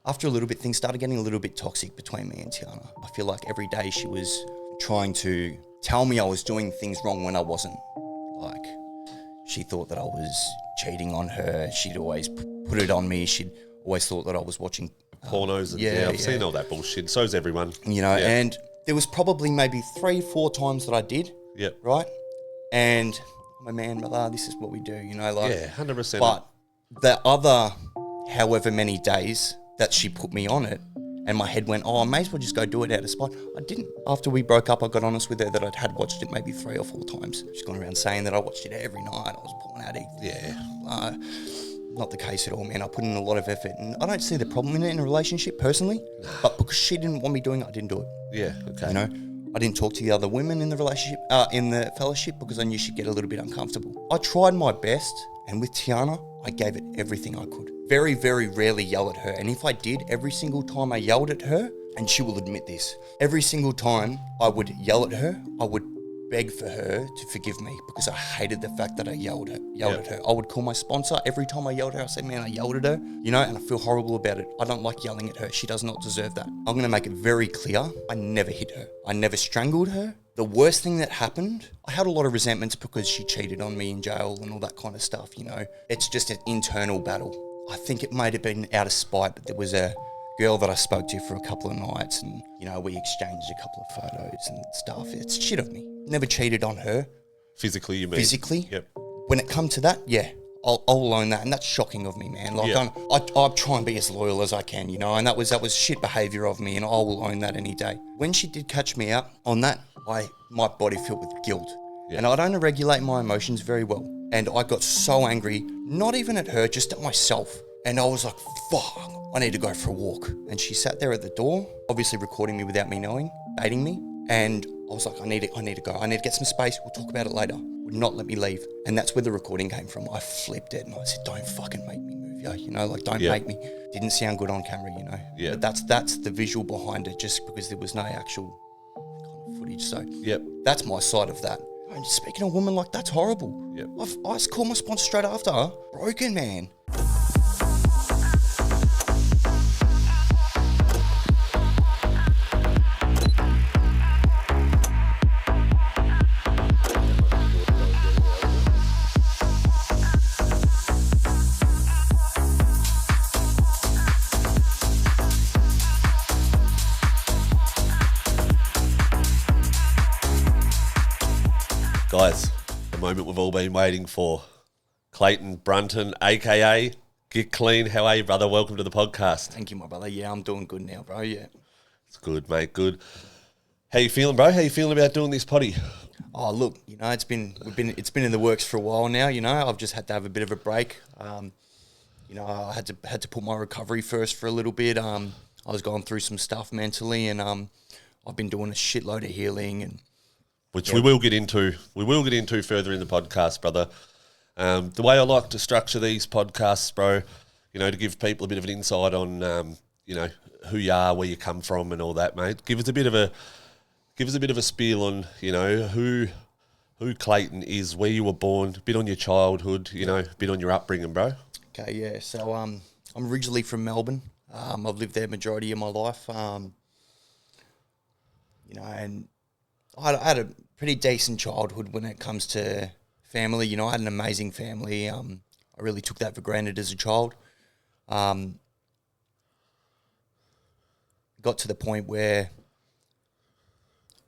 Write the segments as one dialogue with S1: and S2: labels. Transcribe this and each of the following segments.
S1: after a little bit, things started getting a little bit toxic between me and Tiana. I feel like every day she was trying to tell me I was doing things wrong when I wasn't. Like, she thought that I was cheating on her. She'd always put it on me. She'd always thought that I was watching
S2: pornos. And I've seen all that bullshit. So's everyone.
S1: You know, and there was probably maybe 3-4 times that I did.
S2: Yep.
S1: Right? And my man, brother, this is what we do, you know, like.
S2: Yeah, 100%.
S1: But the other however many days that she put me on it, and my head went, I may as well just go do it out of spite. I didn't. After we broke up, I got honest with her that I'd had watched it maybe 3 or 4 times. She's gone around saying that I watched it every night. I was a porn addict.
S2: Yeah.
S1: Not the case at all, man. I put in a lot of effort, and I don't see the problem in it in a relationship personally. But because she didn't want me doing it, I didn't do it.
S2: Yeah, okay.
S1: You know, I didn't talk to the other women in the relationship, in the fellowship, because I knew she'd get a little bit uncomfortable. I tried my best, and with Tiana, I gave it everything I could. Very, very rarely yell at her. And if I did, every single time I yelled at her, and she will admit this, every single time I would yell at her, I would beg for her to forgive me because I hated the fact that I yelled at her. I would call my sponsor every time I yelled at her. I said, man, I yelled at her, you know, and I feel horrible about it. I don't like yelling at her. She does not deserve that. I'm going to make it very clear. I never hit her. I never strangled her. The worst thing that happened, I had a lot of resentments because she cheated on me in jail and all that kind of stuff, you know. It's just an internal battle. I think it might have been out of spite, but there was a girl that I spoke to for a couple of nights and, you know, we exchanged a couple of photos and stuff. It's shit of me. Never cheated on her.
S2: Physically, you mean?
S1: Physically.
S2: Yep.
S1: When it comes to that, yeah, I'll own that. And that's shocking of me, man. Like, I try and be as loyal as I can, you know, and that was shit behaviour of me, and I will own that any day. When she did catch me out on that, my body filled with guilt. Yeah. And I don't regulate my emotions very well. And I got so angry, not even at her, just at myself. And I was like, fuck, I need to go for a walk. And she sat there at the door, obviously recording me without me knowing, baiting me. And I was like, I need to go. I need to get some space. We'll talk about it later. Would not let me leave. And that's where the recording came from. I flipped it and I said, don't fucking make me move, yo. You know, like, don't make me. Didn't sound good on camera, you know. Yeah. But that's the visual behind it, just because there was no actual kind of footage. So that's my side of that. And speaking of a woman, like, that's horrible. Yep. I called my sponsor straight after. Broken, man.
S2: Guys, the moment we've all been waiting for. Klayten Brunton, a.k.a. GetClean. How are you, brother? Welcome to the podcast.
S1: Thank you, my brother. Yeah, I'm doing good now, bro. Yeah.
S2: It's good, mate. Good. How you feeling, bro? How you feeling about doing this potty?
S1: Oh, look, you know, it's been in the works for a while now, you know. I've just had to have a bit of a break. You know, I had to put my recovery first for a little bit. I was going through some stuff mentally, and I've been doing a shitload of healing, and
S2: which we will get into. We will get into further in the podcast, brother. The way I like to structure these podcasts, bro, you know, to give people a bit of an insight on, you know, who you are, where you come from, and all that, mate. Give us a bit of a spiel on, you know, who Klayten is, where you were born, a bit on your childhood, you know, a bit on your upbringing, bro.
S1: Okay, yeah. So I'm originally from Melbourne. I've lived there majority of my life. You know, and I had a pretty decent childhood when it comes to family. You know, I had an amazing family. I really took that for granted as a child. Got to the point where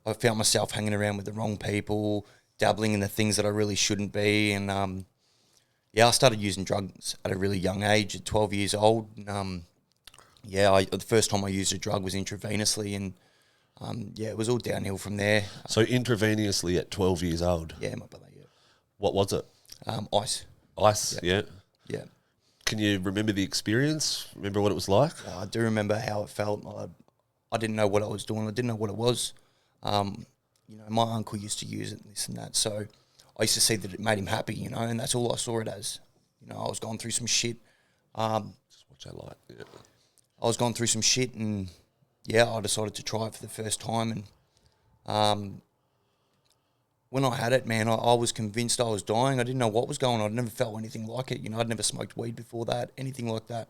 S1: I found myself hanging around with the wrong people, dabbling in the things that I really shouldn't be. And, I started using drugs at a really young age, at 12 years old. The first time I used a drug was intravenously, and it was all downhill from there.
S2: So intravenously at 12 years old?
S1: Yeah, my brother, yeah.
S2: What was it?
S1: Ice.
S2: Ice, yeah.
S1: Yeah.
S2: Can you remember the experience? Remember what it was like?
S1: I do remember how it felt. I didn't know what I was doing. I didn't know what it was. You know, my uncle used to use it and this and that. So I used to see that it made him happy, you know, and that's all I saw it as. You know, I was going through some shit.
S2: Just watch that light. Yeah.
S1: I was going through some shit, and I decided to try it for the first time. And when I had it, man, I was convinced I was dying. I didn't know what was going on. I'd never felt anything like it. You know, I'd never smoked weed before that, anything like that.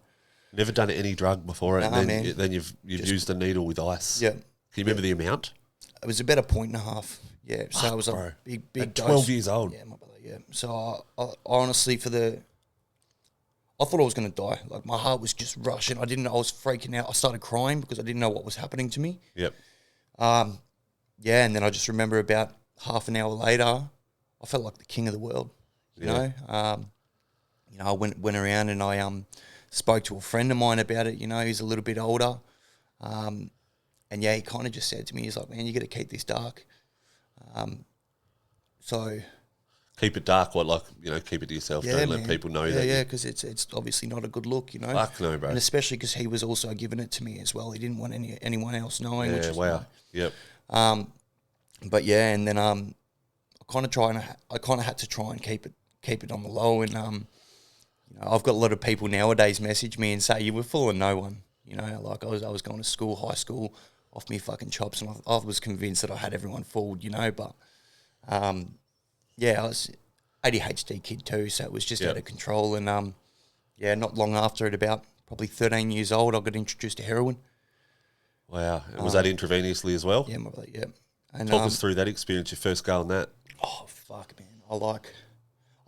S2: Never done any drug before it,
S1: Nah,
S2: and
S1: man.
S2: then you've used a needle with ice.
S1: Yeah.
S2: Can you remember the amount?
S1: It was about 1.5. Yeah, so it was
S2: bro.
S1: a big
S2: At
S1: dose.
S2: 12 years old.
S1: Yeah, my brother, yeah. So I honestly, I thought I was going to die. Like, my heart was just rushing. I was freaking out. I started crying because I didn't know what was happening to me.
S2: Yep.
S1: Yeah, and then I just remember about half an hour later, I felt like the king of the world, you know? I went around and I spoke to a friend of mine about it, he's a little bit older. And yeah, he kind of just said to me, he's like, man, you got to keep this dark. So...
S2: Keep it dark, keep it to yourself.
S1: Yeah,
S2: Don't
S1: man.
S2: let people know that.
S1: Yeah, because it's obviously not a good look,
S2: Fuck no, bro.
S1: And especially because he was also giving it to me as well. He didn't want anyone else knowing.
S2: Yeah, wow. Yep.
S1: But yeah, and then I kind of had to try and keep it on the low. And I've got a lot of people nowadays message me and say you were fooling no one. Like I was going to school, high school, off me fucking chops, and I was convinced that I had everyone fooled, but. Yeah, I was ADHD kid too, so it was just out of control. And not long after it, about probably 13 years old, I got introduced to heroin.
S2: Wow. And was that intravenously as well?
S1: Yeah, yeah. And
S2: Talk us through that experience, your first go on that.
S1: Oh, fuck, man.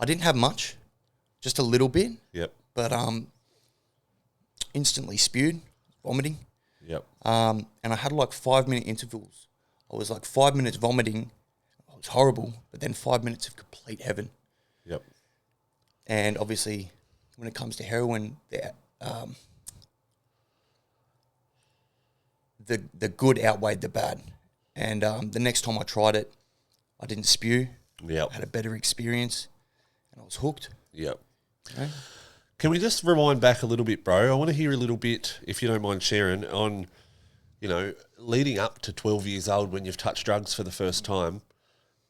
S1: I didn't have much, just a little bit.
S2: Yep.
S1: But instantly spewed, vomiting.
S2: Yep.
S1: And I had 5-minute intervals. I was 5 minutes vomiting. It was horrible, but then 5 minutes of complete heaven.
S2: Yep.
S1: And obviously, when it comes to heroin, the good outweighed the bad. And the next time I tried it, I didn't spew.
S2: Yep.
S1: I had a better experience, and I was hooked.
S2: Yep.
S1: Okay?
S2: Can we just rewind back a little bit, bro? I want to hear a little bit, if you don't mind sharing, on, leading up to 12 years old when you've touched drugs for the first time.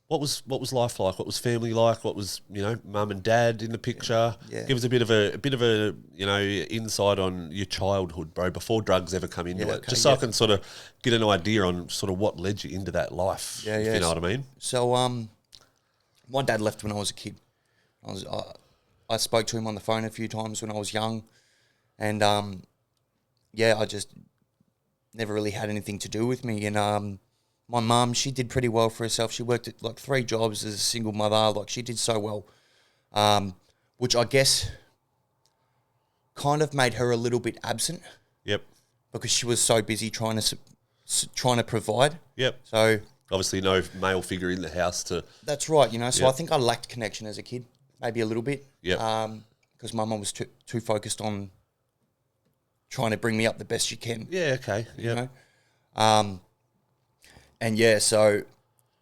S2: What was life like? What was family like? What was mum and dad in the picture?
S1: Yeah.
S2: Give us a bit of a insight on your childhood, bro, before drugs ever come into it. Just so I can sort of get an idea on sort of what led you into that life. If you know what I mean.
S1: So my dad left when I was a kid. I spoke to him on the phone a few times when I was young, and I just never really had anything to do with me. And my mum, she did pretty well for herself. She worked at 3 jobs as a single mother. She did so well, which I guess kind of made her a little bit absent.
S2: Yep.
S1: Because she was so busy trying to provide.
S2: Yep.
S1: So
S2: obviously no male figure in the house to...
S1: That's right, So I think I lacked connection as a kid, maybe a little bit.
S2: Yep.
S1: Because my mum was too focused on trying to bring me up the best she can.
S2: Yeah, okay. Yep.
S1: And yeah, so...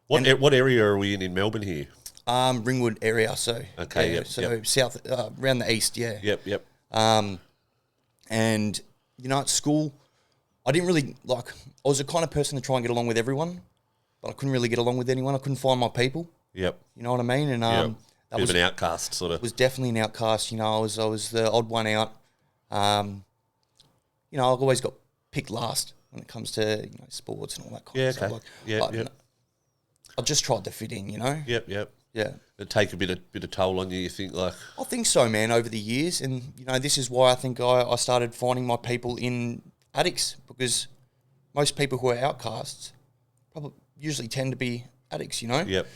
S2: What area are we in Melbourne here?
S1: Ringwood area, so...
S2: Okay,
S1: yeah, So south, around the east, yeah.
S2: Yep.
S1: And, at school, I didn't really, I was the kind of person to try and get along with everyone, but I couldn't really get along with anyone. I couldn't find my people.
S2: Yep.
S1: You know what I mean? And
S2: Bit
S1: that was
S2: of an outcast, sort of.
S1: was definitely an outcast. I was the odd one out. I've always got picked last when it comes to sports and all that kind of stuff. I just tried to fit in.
S2: Yep.
S1: Yeah.
S2: It'd take a bit of toll on you. You think I
S1: think so, man. Over the years, and this is why I think I started finding my people in addicts, because most people who are outcasts probably usually tend to be addicts.
S2: Yep.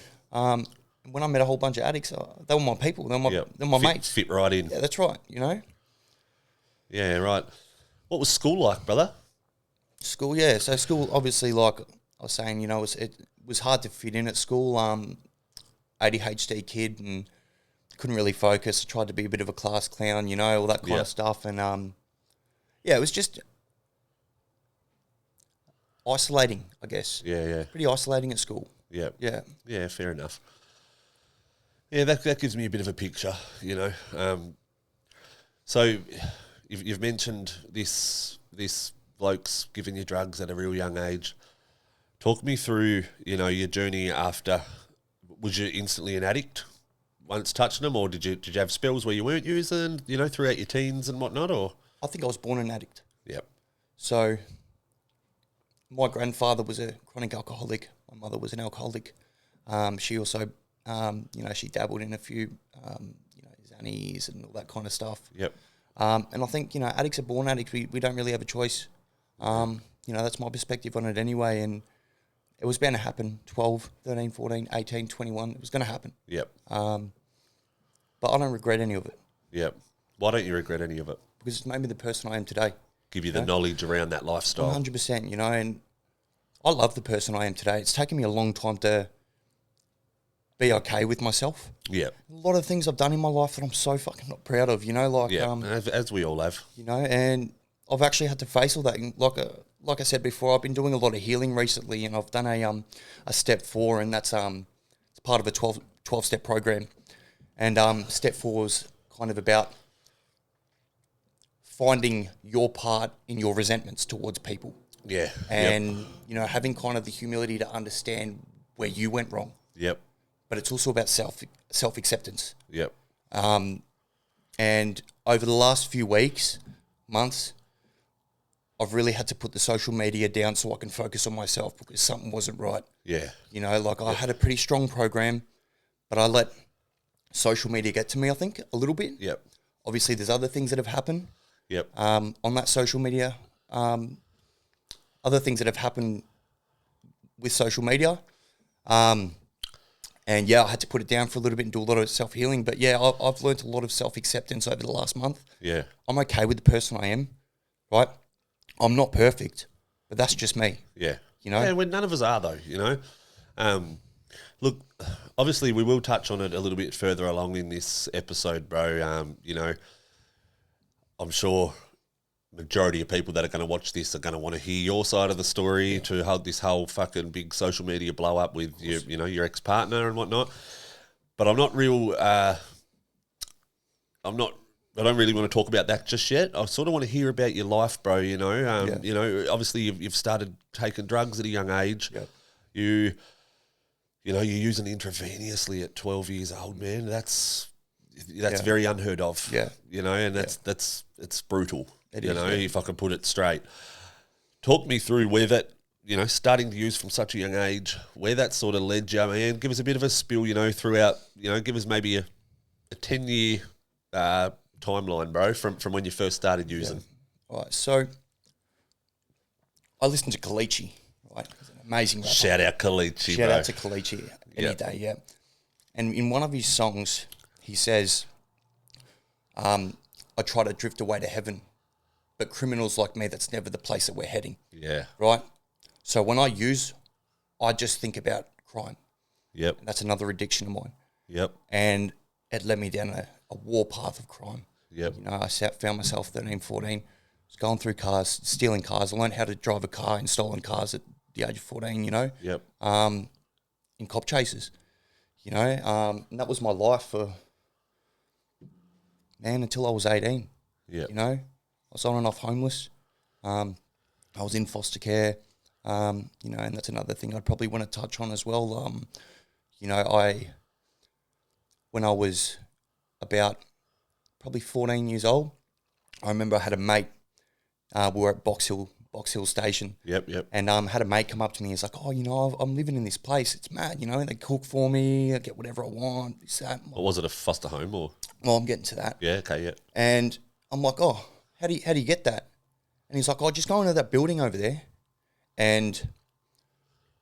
S1: When I met a whole bunch of addicts, they were my people. They were my mates.
S2: Fit right in.
S1: Yeah, that's right.
S2: Yeah, right. What was school like, brother?
S1: School, yeah. So school, obviously, like I was saying, it was hard to fit in at school. ADHD kid and couldn't really focus. I tried to be a bit of a class clown, all that kind of stuff. And it was just isolating, I guess.
S2: Yeah.
S1: Pretty isolating at school.
S2: Yeah.
S1: Yeah.
S2: Yeah, fair enough. Yeah, that gives me a bit of a picture, So you've mentioned this bloke's giving you drugs at a real young age. Talk me through, your journey after. Was you instantly an addict once touching them, or did you have spells where you weren't using, throughout your teens and whatnot, or?
S1: I think I was born an addict.
S2: Yep.
S1: So my grandfather was a chronic alcoholic. My mother was an alcoholic. She also, she dabbled in a few, Xannies and all that kind of stuff.
S2: Yep.
S1: And I think, addicts are born addicts. We don't really have a choice. That's my perspective on it anyway. And it was bound to happen. 12, 13, 14, 18, 21. It was going to happen.
S2: Yep.
S1: But I don't regret any of it.
S2: Yep. Why don't you regret any of it?
S1: Because it's made me the person I am today.
S2: Give you the knowledge around that lifestyle.
S1: 100%, and I love the person I am today. It's taken me a long time to be okay with myself.
S2: Yeah.
S1: A lot of things I've done in my life that I'm so fucking not proud of,
S2: as we all have.
S1: And I've actually had to face all that. And like I said before, I've been doing a lot of healing recently, and I've done a step 4, and that's it's part of a 12-step program. And step 4 is kind of about finding your part in your resentments towards people.
S2: Yeah.
S1: And, having kind of the humility to understand where you went wrong.
S2: Yep.
S1: But it's also about self-acceptance.
S2: Yep.
S1: And over the last few weeks, months, I've really had to put the social media down so I can focus on myself because something wasn't right.
S2: Yeah.
S1: I had a pretty strong program, but I let social media get to me, I think, a little bit.
S2: Yep.
S1: Obviously, there's other things that have happened.
S2: Yep.
S1: On that social media, other things that have happened with social media. I had to put it down for a little bit and do a lot of self-healing. But I've learned a lot of self-acceptance over the last month.
S2: Yeah.
S1: I'm okay with the person I am, right? I'm not perfect, but that's just me.
S2: Yeah. Yeah, well, none of us are though, Look, obviously we will touch on it a little bit further along in this episode, bro. I'm sure majority of people that are going to watch this are going to want to hear your side of the story to hold this whole fucking big social media blow up with your ex-partner and whatnot. But I'm not real. I don't really want to talk about that just yet. I sort of want to hear about your life, bro. Obviously you've started taking drugs at a young age.
S1: Yep.
S2: You're using intravenously at 12 years old, man. That's very unheard of.
S1: Yeah.
S2: And it's brutal.
S1: It is,
S2: if I can put it straight. Talk me through where that, starting to use from such a young age, where that sort of led you, man. Give us a bit of a spill, throughout, give us maybe a 10-year timeline, bro, from when you first started using.
S1: All right, so I listened to Klayten, right? He's an amazing rapper.
S2: Shout out Klayten,
S1: Shout
S2: bro.
S1: out to Klayten any day, yeah. And in one of his songs, he says, I try to drift away to heaven, but criminals like me, that's never the place that we're heading.
S2: Yeah.
S1: Right? So when I use, I just think about crime.
S2: Yep.
S1: And that's another addiction of mine.
S2: Yep.
S1: And it led me down a war path of crime.
S2: Yep.
S1: I found myself 13, 14, was going through cars, stealing cars. I learned how to drive a car in stolen cars at the age of 14,
S2: Yep.
S1: In cop chases, and that was my life for, until I was 18.
S2: Yeah.
S1: I was on and off homeless. I was in foster care, and that's another thing I'd probably want to touch on as well. When I was about probably 14 years old, I remember I had a mate, we were at Box Hill Station.
S2: Yep.
S1: And had a mate come up to me. He's like, I'm living in this place. It's mad, They cook for me. I get whatever I want. This, that.
S2: Or was it a foster home or?
S1: Well, I'm getting to that.
S2: Yeah. Okay. Yeah.
S1: And I'm like, how do you get that? And he's like, just go into that building over there, and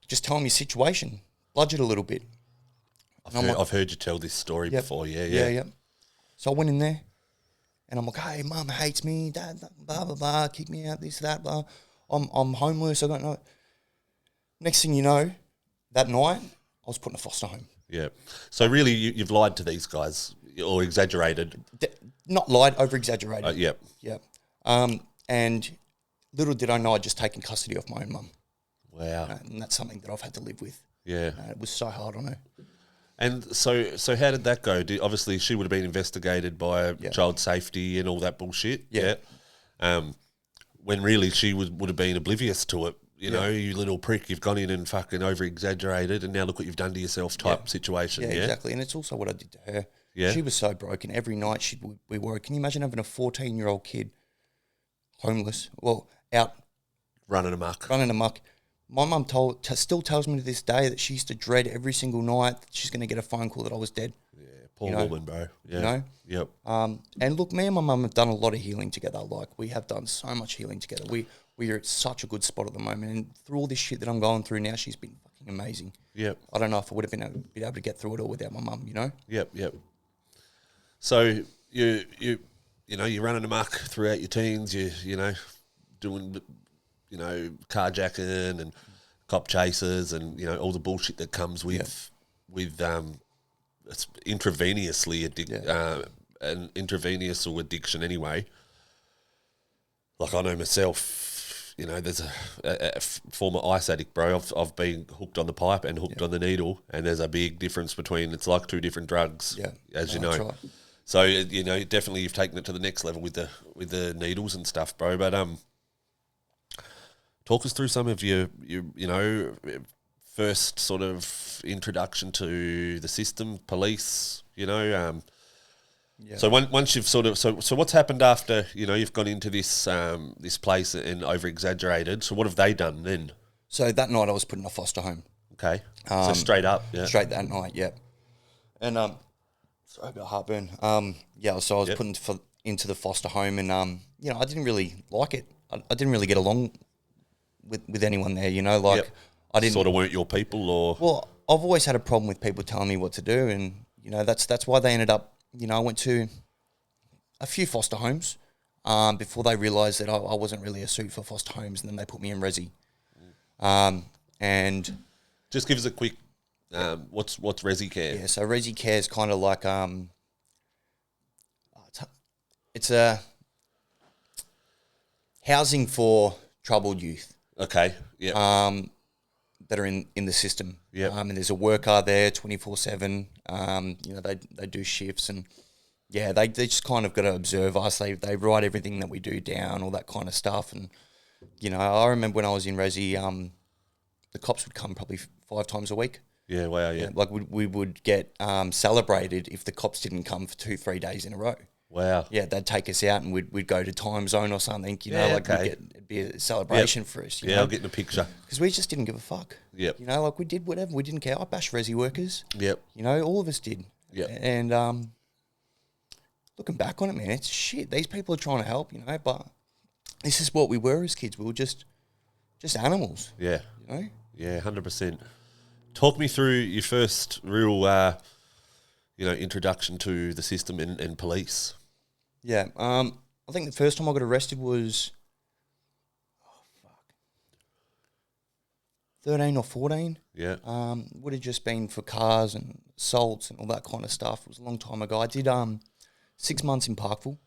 S1: just tell him your situation. Budget a little bit.
S2: I've heard you tell this story before. Yeah.
S1: So I went in there, and I'm like, hey, mum hates me, dad, blah, blah, blah, kick me out, this, that, blah. I'm homeless, I don't know. Next thing you know, that night, I was put in a foster home.
S2: Yeah. So really, you've lied to these guys or exaggerated.
S1: Not lied, over-exaggerated.
S2: Yep.
S1: Yep. And little did I know I'd just taken custody of my own mum.
S2: Wow.
S1: And that's something that I've had to live with.
S2: Yeah.
S1: It was so hard on her.
S2: And so how did that go? Obviously, she would have been investigated by child safety and all that bullshit.
S1: Yeah.
S2: When really she would have been oblivious to it. You little prick, you've gone in and fucking over-exaggerated, and now look what you've done to yourself type situation.
S1: Yeah, exactly. And it's also what I did to her.
S2: Yeah.
S1: She was so broken. Every night she'd be worried. Can you imagine having a 14-year-old kid, homeless, out
S2: running amok?
S1: My mum still tells me to this day that she used to dread every single night that she's going to get a phone call that I was dead.
S2: Yeah, Poor
S1: you know,
S2: woman, bro. Yeah.
S1: You know?
S2: Yep.
S1: And look, me and my mum have done a lot of healing together. Like, we have done so much healing together. We are at such a good spot at the moment. And through all this shit that I'm going through now, she's been fucking amazing.
S2: Yep.
S1: I don't know if I would have been able to get through it all without my mum, you know?
S2: Yep. Yep. So you're running amok throughout your teens. You know, doing, carjacking and cop chases and, all the bullshit that comes with it's intravenously an intravenous addiction anyway. Like, I know myself, there's a former ice addict, bro. I've been hooked on the pipe and hooked on the needle, and there's a big difference between, it's like two different drugs, as you know. Right. So, definitely you've taken it to the next level with the needles and stuff, bro. But talk us through some of your first sort of introduction to the system, police, So once you've sort of so what's happened after you've gone into this this place and over exaggerated? So what have they done then?
S1: So that night I was put in a foster home.
S2: Okay, so straight up,
S1: straight that night, and sorry about heartburn. So I was put into the foster home, and I didn't really like it. I didn't really get along with anyone there. I didn't
S2: sort of weren't your people, or
S1: well, I've always had a problem with people telling me what to do, and that's why they ended up. I went to a few foster homes before they realised that I wasn't really a suit for foster homes, and then they put me in resi. And
S2: just give us a quick, what's resi care?
S1: Yeah, so resi care is kind of like it's a housing for troubled youth.
S2: Okay. Yeah.
S1: That are in the system.
S2: Yeah.
S1: And there's a worker there 24/7. They do shifts, and they just kind of got to observe us. They write everything that we do down, all that kind of stuff. And I remember when I was in resi, the cops would come probably 5 times a week.
S2: Yeah, wow, yeah.
S1: Like we would get celebrated if the cops didn't come for 2-3 days in a row.
S2: Wow.
S1: Yeah, they'd take us out and we'd go to Time Zone or something, it'd be a celebration for us.
S2: I'll get in the picture.
S1: Because we just didn't give a fuck.
S2: Yep.
S1: We did whatever, we didn't care. I bashed resi workers.
S2: Yep.
S1: All of us did.
S2: Yep.
S1: And looking back on it, man, it's shit. These people are trying to help, but this is what we were as kids. We were just animals.
S2: Yeah.
S1: Yeah,
S2: 100%. Talk me through your first real, introduction to the system and police.
S1: Yeah, I think the first time I got arrested was 13 or 14.
S2: Yeah.
S1: Would have just been for cars and assaults and all that kind of stuff. It was a long time ago. I did 6 months in Parkville.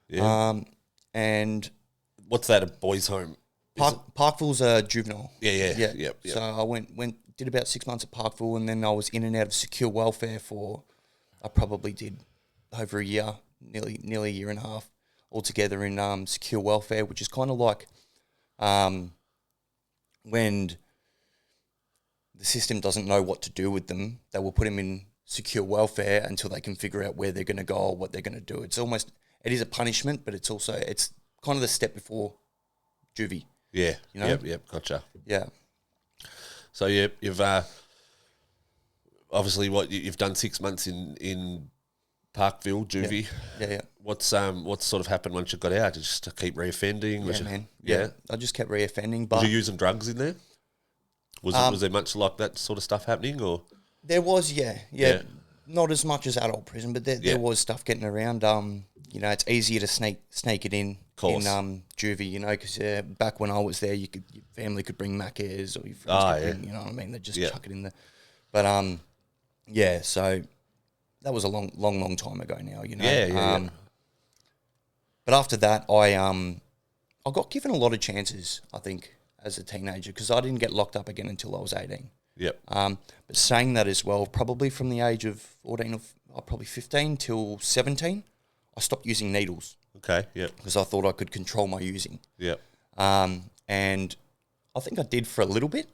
S2: Yeah.
S1: And
S2: what's that, a boys' home?
S1: Parkville's a juvenile.
S2: Yeah. Yep.
S1: So I went did about 6 months at Parkville, and then I was in and out of secure welfare for, I probably did over a year, nearly a year and a half altogether in secure welfare, which is kind of like when the system doesn't know what to do with them, they will put them in secure welfare until they can figure out where they're going to go or what they're going to do. It is a punishment, but it's kind of the step before juvie.
S2: Yeah. Yep. Gotcha.
S1: Yeah.
S2: So you've obviously you've done 6 months in Parkville juvie.
S1: Yeah.
S2: What's sort of happened once you got out? Just to keep reoffending?
S1: Yeah, man. Yeah. I just kept reoffending. But
S2: was you using drugs in there? Was there much like that sort of stuff happening, or?
S1: There was, yeah. Not as much as adult prison, but there was stuff getting around. It's easier to sneak it in juvie, because back when I was there, your family could bring Macca's or your friends could bring, you know what I mean? They'd just chuck it in there. But so that was a long time ago now,
S2: Yeah.
S1: But after that, I got given a lot of chances, I think, as a teenager, because I didn't get locked up again until I was 18.
S2: Yep.
S1: But saying that as well, probably from the age of 14 or probably 15 till 17, I stopped using needles.
S2: Okay, yep.
S1: Because I thought I could control my using.
S2: Yep.
S1: And I think I did for a little bit.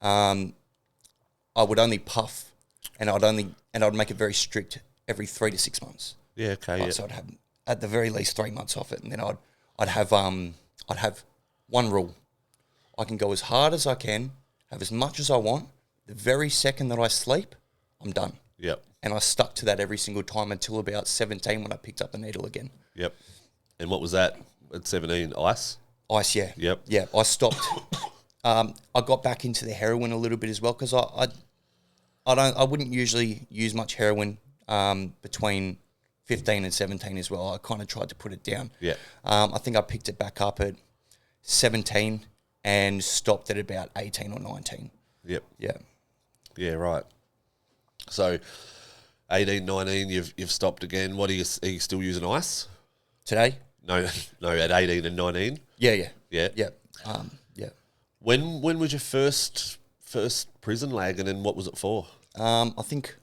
S1: I would only puff, and I'd make it very strict every 3 to 6 months.
S2: Yeah, okay,
S1: right, so I'd have at the very least 3 months off it, and then I'd have one rule. I can go as hard as I can, have as much as I want. The very second that I sleep, I'm done.
S2: Yep.
S1: And I stuck to that every single time until about 17 when I picked up the needle again.
S2: Yep. And what was that at 17? Ice?
S1: Ice, yeah.
S2: Yep.
S1: Yeah, I stopped. I got back into the heroin a little bit as well because I wouldn't usually use much heroin between 15 and 17 as well. I kind of tried to put it down.
S2: Yeah.
S1: I think I picked it back up at 17 and stopped at about 18 or 19.
S2: Yep.
S1: Yeah.
S2: Yeah, right. So 18, 19, you've stopped again. What are you still using ice?
S1: Today?
S2: No, at 18 and 19?
S1: Yeah, yeah.
S2: Yeah.
S1: Yeah. Yeah.
S2: When was your first prison lag, and then what was it for?
S1: I think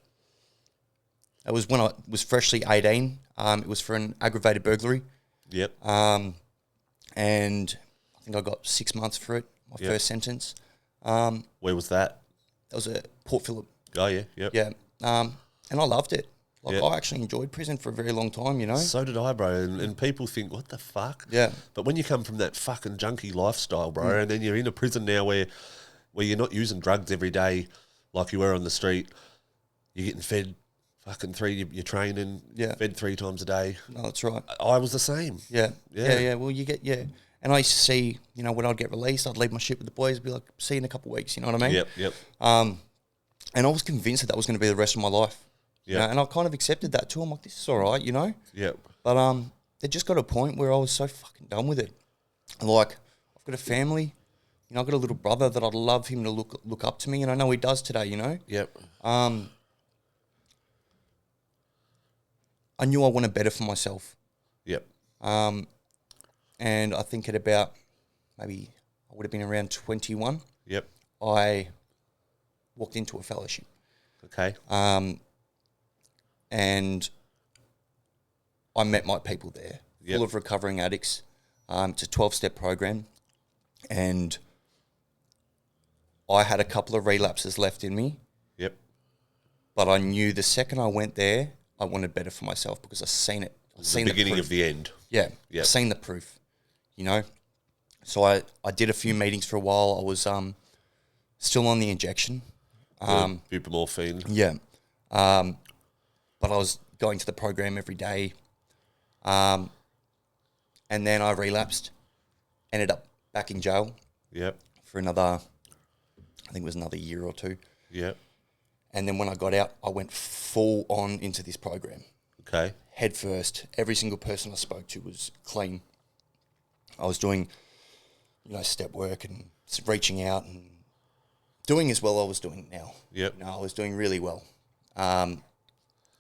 S1: it was when I was freshly 18. It was for an aggravated burglary.
S2: Yep.
S1: And I think I got 6 months for it, my first sentence.
S2: Where was that?
S1: That was at Port Phillip.
S2: Oh, yeah. Yep.
S1: Yeah. And I loved it. Like,
S2: Yep.
S1: I actually enjoyed prison for a very long time, you know?
S2: So did I, bro. And people think, what the fuck?
S1: Yeah.
S2: But when you come from that fucking junkie lifestyle, bro, and then you're in a prison now where you're not using drugs every day like you were on the street, you're getting fed fucking you're training, fed 3 times a day.
S1: No, that's right.
S2: I was the same.
S1: Yeah.
S2: Yeah.
S1: Yeah. Well, and I used to see, you know, when I'd get released, I'd leave my shit with the boys, and be like, see you in a couple of weeks, you know what I mean?
S2: Yep.
S1: And I was convinced that was going to be the rest of my life.
S2: Yeah.
S1: You know? And I kind of accepted that too. I'm like, this is all right, you know?
S2: Yep.
S1: But it just got to a point where I was so fucking done with it. And like, I've got a family, you know, I've got a little brother that I'd love him to look up to me, and I know he does today, you know?
S2: Yep.
S1: I knew I wanted better for myself.
S2: Yep.
S1: And I think at about, maybe I would have been around 21,
S2: Yep.
S1: I walked into a fellowship.
S2: Okay.
S1: And I met my people there, full of recovering addicts. It's a 12-step program. And I had a couple of relapses left in me.
S2: Yep.
S1: But I knew the second I went there, I wanted better for myself because I've seen it. I've seen
S2: The beginning
S1: proof.
S2: of the end.
S1: Yeah.
S2: Yep.
S1: I've seen the proof, you know. So I did a few meetings for a while. I was still on the injection.
S2: Buprenorphine.
S1: Yeah. But I was going to the program every day. And then I relapsed, ended up back in jail
S2: Yep.
S1: for another, I think it was another year or two.
S2: Yep.
S1: And then when I got out, I went full on into this program.
S2: Okay.
S1: Head first. Every single person I spoke to was clean. I was doing, you know, step work and reaching out and doing as well I was doing now.
S2: Yep.
S1: You know, I was doing really well.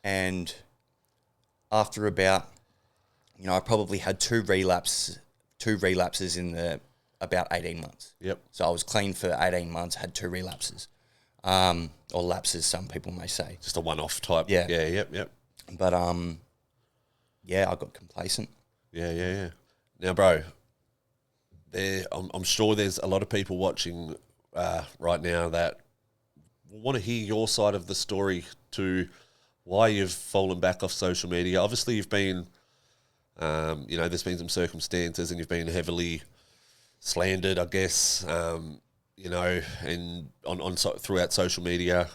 S1: And after about, you know, I probably had two relapses in about 18 months.
S2: Yep.
S1: So I was clean for 18 months, had 2 relapses. Or lapses, some people may say.
S2: Just a one-off type.
S1: Yeah.
S2: Yeah. Yep.
S1: But, yeah, I got complacent.
S2: Yeah. Now, bro, I'm sure there's a lot of people watching right now that want to hear your side of the story to why you've fallen back off social media. Obviously, you've been, you know, there's been some circumstances and you've been heavily slandered, I guess, you know, and throughout social media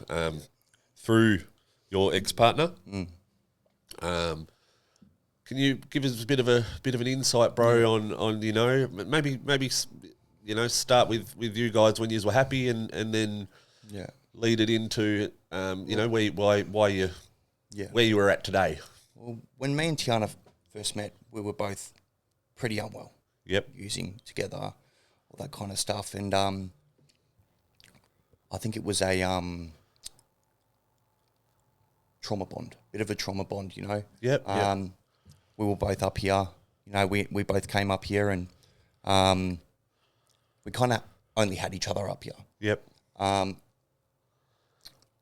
S2: through your ex-partner. Can you give us a bit of an insight, bro, on you know, maybe you know, start with you guys when you were happy and then lead it into you know, why you were at today.
S1: Well, when me and Tiana first met, we were both pretty unwell.
S2: Yep.
S1: Using together, all that kind of stuff, and I think it was a trauma bond, bit of a trauma bond, you know.
S2: Yep.
S1: We were both up here, you know. We both came up here, and we kind of only had each other up here.
S2: Yep.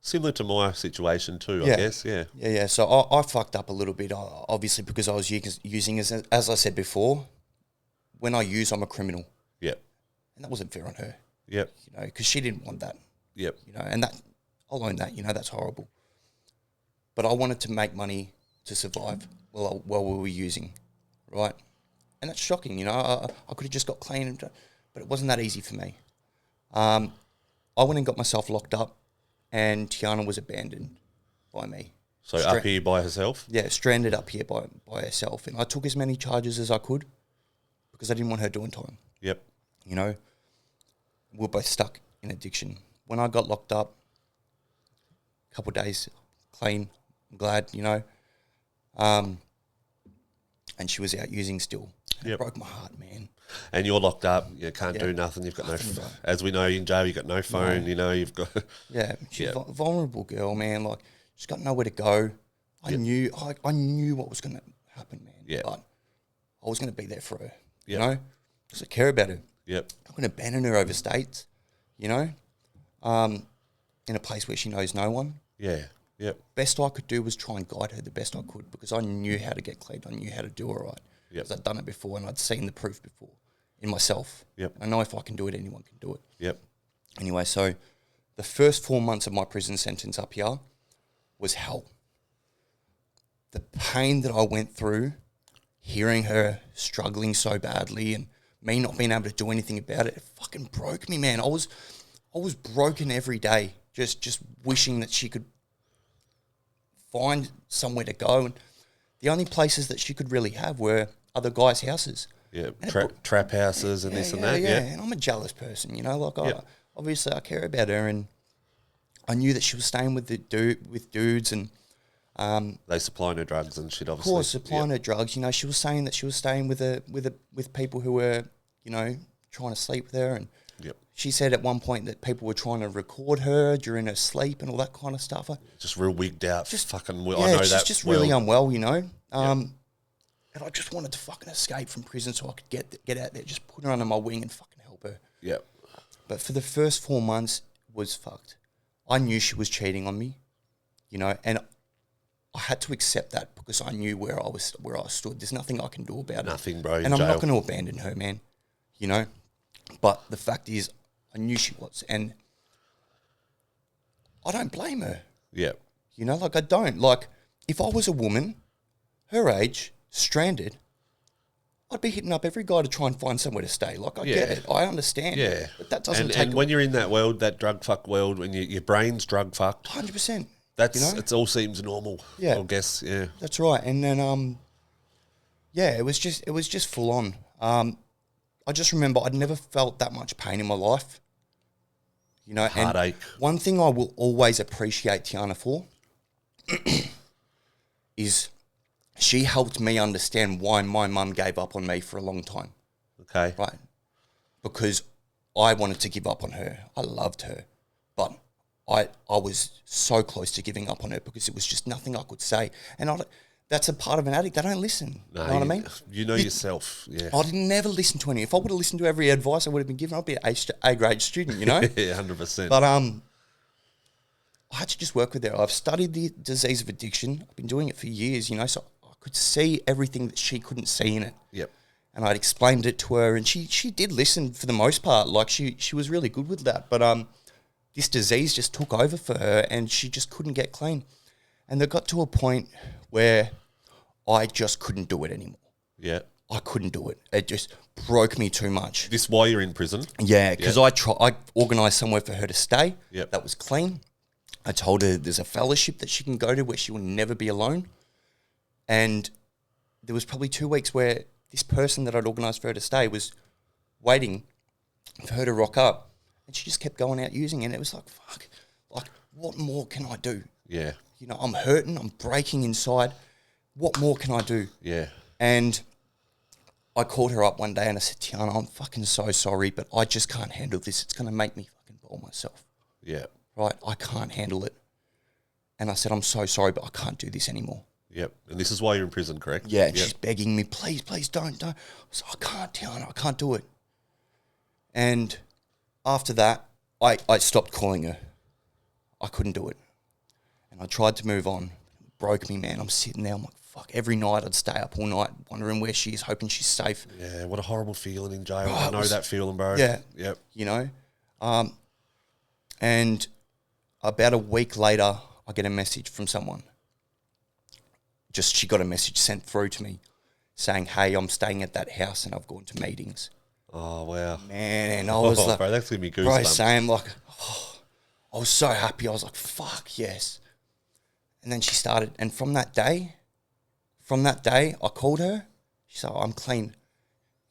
S2: Similar to my situation too, I guess. Yeah.
S1: So I fucked up a little bit, obviously, because I was using, as I said before, when I use, I'm a criminal.
S2: Yep.
S1: And that wasn't fair on her.
S2: Yep.
S1: You know, because she didn't want that.
S2: Yep.
S1: You know, and that, I'll own that, you know, that's horrible. But I wanted to make money to survive while we were using, right? And that's shocking, you know. I could have just got clean, but it wasn't that easy for me. I went and got myself locked up, and Tiana was abandoned by me.
S2: So up here by herself?
S1: Yeah, stranded up here by herself. And I took as many charges as I could because I didn't want her doing time.
S2: Yep.
S1: You know, we're both stuck in addiction. When I got locked up, a couple of days clean, I'm glad, you know. And she was out using still. It broke my heart, man.
S2: And you're locked up, you can't do nothing, you've got as we know in jail, you've got no phone, you know, you've got...
S1: Yeah, she's a vulnerable girl, man, like, she's got nowhere to go. I knew what was going to happen, man.
S2: Yeah.
S1: But I was going to be there for her, you know, because I care about her.
S2: Yep.
S1: I'm going to abandon her over states, you know, in a place where she knows no one.
S2: Yeah, yep.
S1: Best I could do was try and guide her the best I could because I knew how to get clean. I knew how to do it right.
S2: Yep.
S1: Because I'd done it before and I'd seen the proof before in myself.
S2: Yep.
S1: I know if I can do it, anyone can do it.
S2: Yep.
S1: Anyway, so the first 4 months of my prison sentence up here was hell. The pain that I went through, hearing her struggling so badly and me not being able to do anything about it, it fucking broke me, man. I was broken every day, just wishing that she could find somewhere to go. And the only places that she could really have were other guys' houses.
S2: Yeah, trap houses and this and that.
S1: Yeah, and I'm a jealous person, you know. Like, obviously I care about her, and I knew that she was staying with dudes, and
S2: they supplying her drugs and shit. Obviously,
S1: of course, supplying her drugs. You know, she was saying that she was staying with people who were, you know, trying to sleep with her, and she said at one point that people were trying to record her during her sleep and all that kind of stuff.
S2: Just real wigged out, just fucking.
S1: Yeah,
S2: I know
S1: she's
S2: that
S1: just really unwell, you know. And I just wanted to fucking escape from prison so I could get out there, just put her under my wing and fucking help her.
S2: Yeah.
S1: But for the first 4 months, it was fucked. I knew she was cheating on me, you know, and I had to accept that because I knew where I stood. There's nothing I can do about it.
S2: Nothing, bro.
S1: And I'm not going to abandon her, man, you know. But the fact is, I knew she was, and I don't blame her.
S2: Yeah.
S1: You know, like I don't. Like, if I was a woman, her age, stranded, I'd be hitting up every guy to try and find somewhere to stay. Like, I get it. I understand.
S2: Yeah.
S1: But that doesn't take...
S2: And when you're in that world, that drug fuck world, when your brain's drug fucked...
S1: 100%.
S2: That's,
S1: you know?
S2: it all seems normal, I guess, yeah.
S1: That's right. And then, it was just full on. I just remember I'd never felt that much pain in my life. You know,
S2: heartache.
S1: And one thing I will always appreciate Tiana for is she helped me understand why my mum gave up on me for a long time.
S2: Okay.
S1: Right. Because I wanted to give up on her. I loved her. But I was so close to giving up on her because it was just nothing I could say. And that's a part of an addict. They don't listen.
S2: No,
S1: you know what I mean?
S2: You know yourself, yeah.
S1: I'd never listen to any. If I would have listened to every advice I would have been given, I'd be an A-grade student, you know?
S2: Yeah, 100%.
S1: But I had to just work with her. I've studied the disease of addiction. I've been doing it for years, you know, so I could see everything that she couldn't see in it.
S2: Yep.
S1: And I'd explained it to her, and she did listen for the most part. Like, she was really good with that. But this disease just took over for her, and she just couldn't get clean. And it got to a point where I just couldn't do it anymore.
S2: Yeah.
S1: I couldn't do it. It just broke me too much.
S2: This while you're in prison?
S1: Yeah, because I organised somewhere for her to stay.
S2: Yep.
S1: That was clean. I told her there's a fellowship that she can go to where she will never be alone. And there was probably 2 weeks where this person that I'd organised for her to stay was waiting for her to rock up. And she just kept going out using it. And it was like, fuck, like, what more can I do?
S2: Yeah.
S1: You know, I'm hurting, I'm breaking inside. What more can I do?
S2: Yeah.
S1: And I called her up one day and I said, Tiana, I'm fucking so sorry, but I just can't handle this. It's going to make me fucking ball myself.
S2: Yeah.
S1: Right? I can't handle it. And I said, I'm so sorry, but I can't do this anymore.
S2: Yep. And this is why you're in prison, correct?
S1: Yeah. And
S2: yep.
S1: She's begging me, please, don't. I said, I can't, Tiana, I can't do it. And after that, I stopped calling her. I couldn't do it. And I tried to move on. It broke me, man. I'm sitting there, I'm like, fuck. Every night I'd stay up all night wondering where she is, hoping she's safe.
S2: Yeah, what a horrible feeling in jail. I know that feeling, bro.
S1: Yeah.
S2: Yep.
S1: You know? And about a week later, I get a message from someone. She got a message sent through to me saying, hey, I'm staying at that house and I've gone to meetings.
S2: Oh, wow.
S1: Man, I was like...
S2: Bro, that's going to be goosebumps.
S1: Bro, same, like... I was so happy. I was like, fuck, yes. And then she started, and from that day, I called her. She said, I'm clean.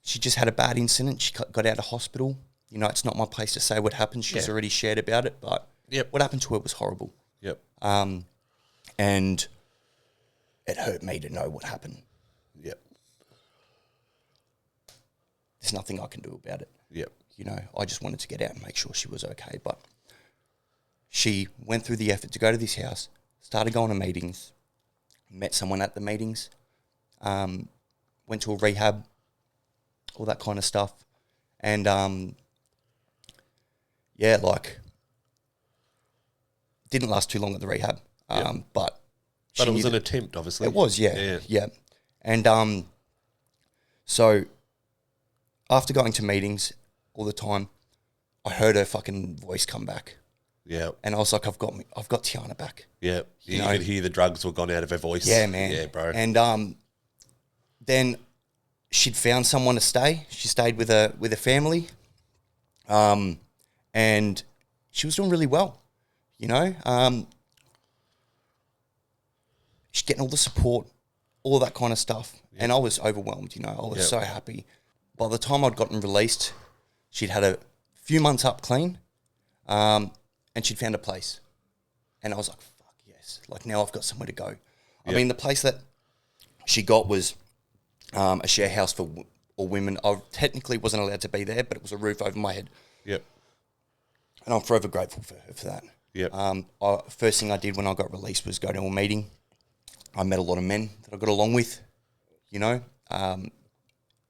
S1: She just had a bad incident. She got out of hospital. You know, it's not my place to say what happened. She's already shared about it, but what happened to her was horrible.
S2: Yep.
S1: And it hurt me to know what happened.
S2: Yep.
S1: There's nothing I can do about it.
S2: Yep.
S1: You know, I just wanted to get out and make sure she was okay. But she went through the effort to go to this house, started going to meetings, met someone at the meetings, went to a rehab, all that kind of stuff. And, didn't last too long at the rehab. But
S2: it was an attempt, obviously.
S1: It was, yeah. And so after going to meetings all the time, I heard her fucking voice come back.
S2: Yeah.
S1: And I was like, I've got Tiana back.
S2: Yeah. You could hear the drugs were gone out of her voice.
S1: Yeah, man.
S2: Yeah, bro.
S1: And then she'd found someone to stay. She stayed with a family. And she was doing really well, you know. She's getting all the support, all that kind of stuff. Yeah. And I was overwhelmed, you know. I was so happy. By the time I'd gotten released, she'd had a few months up clean, and she'd found a place. And I was like, fuck yes. Like, now I've got somewhere to go. I mean, the place that she got was a share house for all women. I technically wasn't allowed to be there, but it was a roof over my head.
S2: Yep.
S1: And I'm forever grateful for her for that.
S2: Yep.
S1: First thing I did when I got released was go to a meeting. I met a lot of men that I got along with, you know, and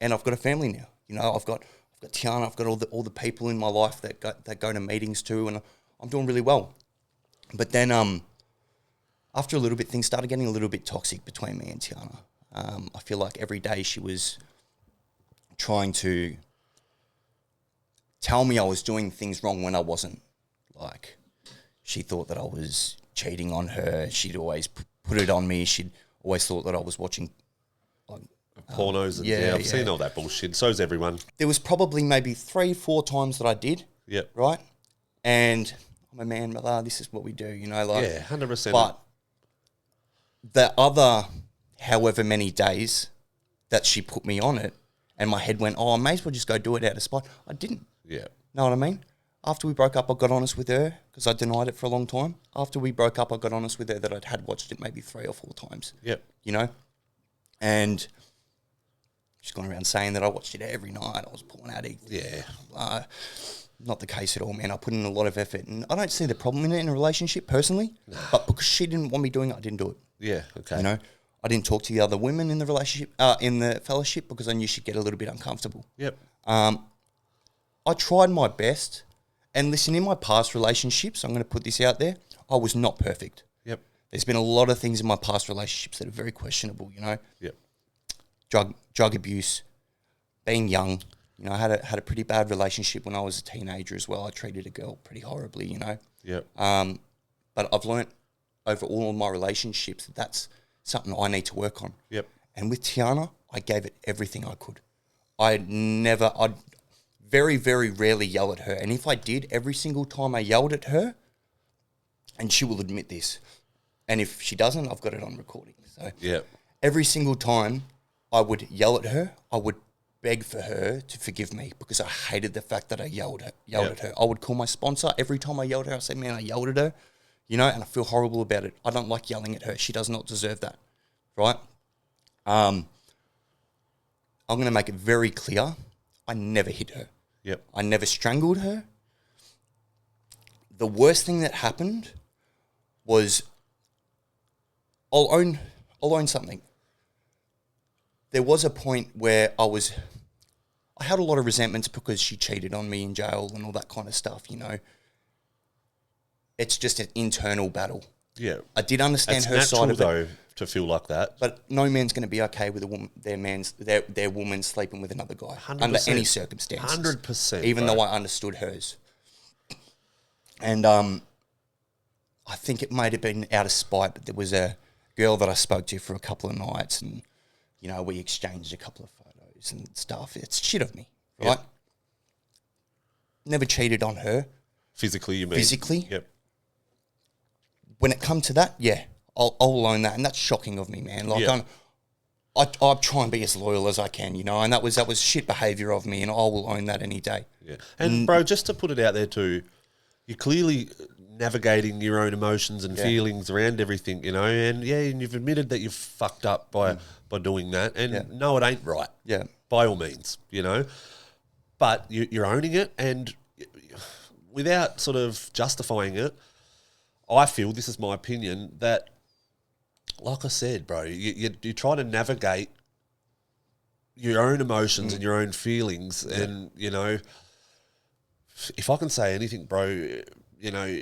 S1: I've got a family now. You know, I've got Tiana, I've got all the people in my life that go to meetings too, and I'm doing really well. But then after a little bit, things started getting a little bit toxic between me and Tiana. I feel like every day she was trying to tell me I was doing things wrong when I wasn't. Like, she thought that I was cheating on her. She'd always put it on me. She'd always thought that I was watching
S2: pornos. And I've seen all that bullshit. So's everyone.
S1: There was probably maybe 3-4 times that I did.
S2: Yep.
S1: Right? And I'm a man, but this is what we do, you know. Like,
S2: 100%.
S1: But the other however many days that she put me on it, and my head went, I may as well just go do it out of spite. I didn't.
S2: Yeah.
S1: Know what I mean? After we broke up, I got honest with her because I denied it for a long time. After we broke up, I got honest with her that I'd had watched it maybe 3 or 4 times.
S2: Yep.
S1: You know? And she's gone around saying that I watched it every night. I was a porn addict.
S2: Yeah.
S1: Not the case at all, man. I put in a lot of effort, and I don't see the problem in it in a relationship personally. Nah. But because she didn't want me doing it, I didn't do it.
S2: Yeah, okay.
S1: You know? I didn't talk to the other women in the relationship, in the fellowship, because I knew she'd get a little bit uncomfortable.
S2: Yep.
S1: I tried my best, and listen, in my past relationships, I'm going to put this out there, I was not perfect.
S2: Yep.
S1: There's been a lot of things in my past relationships that are very questionable, you know.
S2: Yep.
S1: Drug abuse, being young. You know, I had a pretty bad relationship when I was a teenager as well. I treated a girl pretty horribly, you know.
S2: Yep.
S1: But I've learnt over all of my relationships that that's something I need to work on.
S2: Yep.
S1: And with Tiana, I gave it everything I could. I'd very, very rarely yell at her. And if I did, every single time I yelled at her, and she will admit this, and if she doesn't, I've got it on recording. So every single time I would yell at her, I would beg for her to forgive me because I hated the fact that I yelled at her. I would call my sponsor. Every time I yelled at her, I said, man, I yelled at her, you know, and I feel horrible about it. I don't like yelling at her. She does not deserve that, right? I'm going to make it very clear. I never hit her.
S2: Yep.
S1: I never strangled her. The worst thing that happened was, I'll own something. There was a point where I had a lot of resentments because she cheated on me in jail and all that kind of stuff, you know. It's just an internal battle.
S2: Yeah.
S1: I did understand her
S2: natural,
S1: side of
S2: though,
S1: it.
S2: to feel like that.
S1: But no man's going to be okay with their woman sleeping with another guy
S2: 100%.
S1: under any circumstances.
S2: 100%.
S1: Even though I understood hers. And I think it might have been out of spite, but there was a girl that I spoke to for a couple of nights, and you know, we exchanged a couple of photos and stuff. It's shit of me, right?
S2: Yep.
S1: Never cheated on her.
S2: Physically, you mean?
S1: Physically.
S2: Yep.
S1: When it come to that, yeah, I'll own that, and that's shocking of me, man. Like I try and be as loyal as I can, you know, and that was shit behaviour of me, and I will own that any day.
S2: Yeah. And bro, just to put it out there too, you're clearly navigating your own emotions and feelings around everything, you know, and you've admitted that you've fucked up by doing that, and no, it ain't right.
S1: Yeah.
S2: By all means, you know, but you're owning it, and without sort of justifying it, I feel, this is my opinion, that, like I said, bro, you try to navigate your own emotions and your own feelings, and, you know, if I can say anything, bro, you know,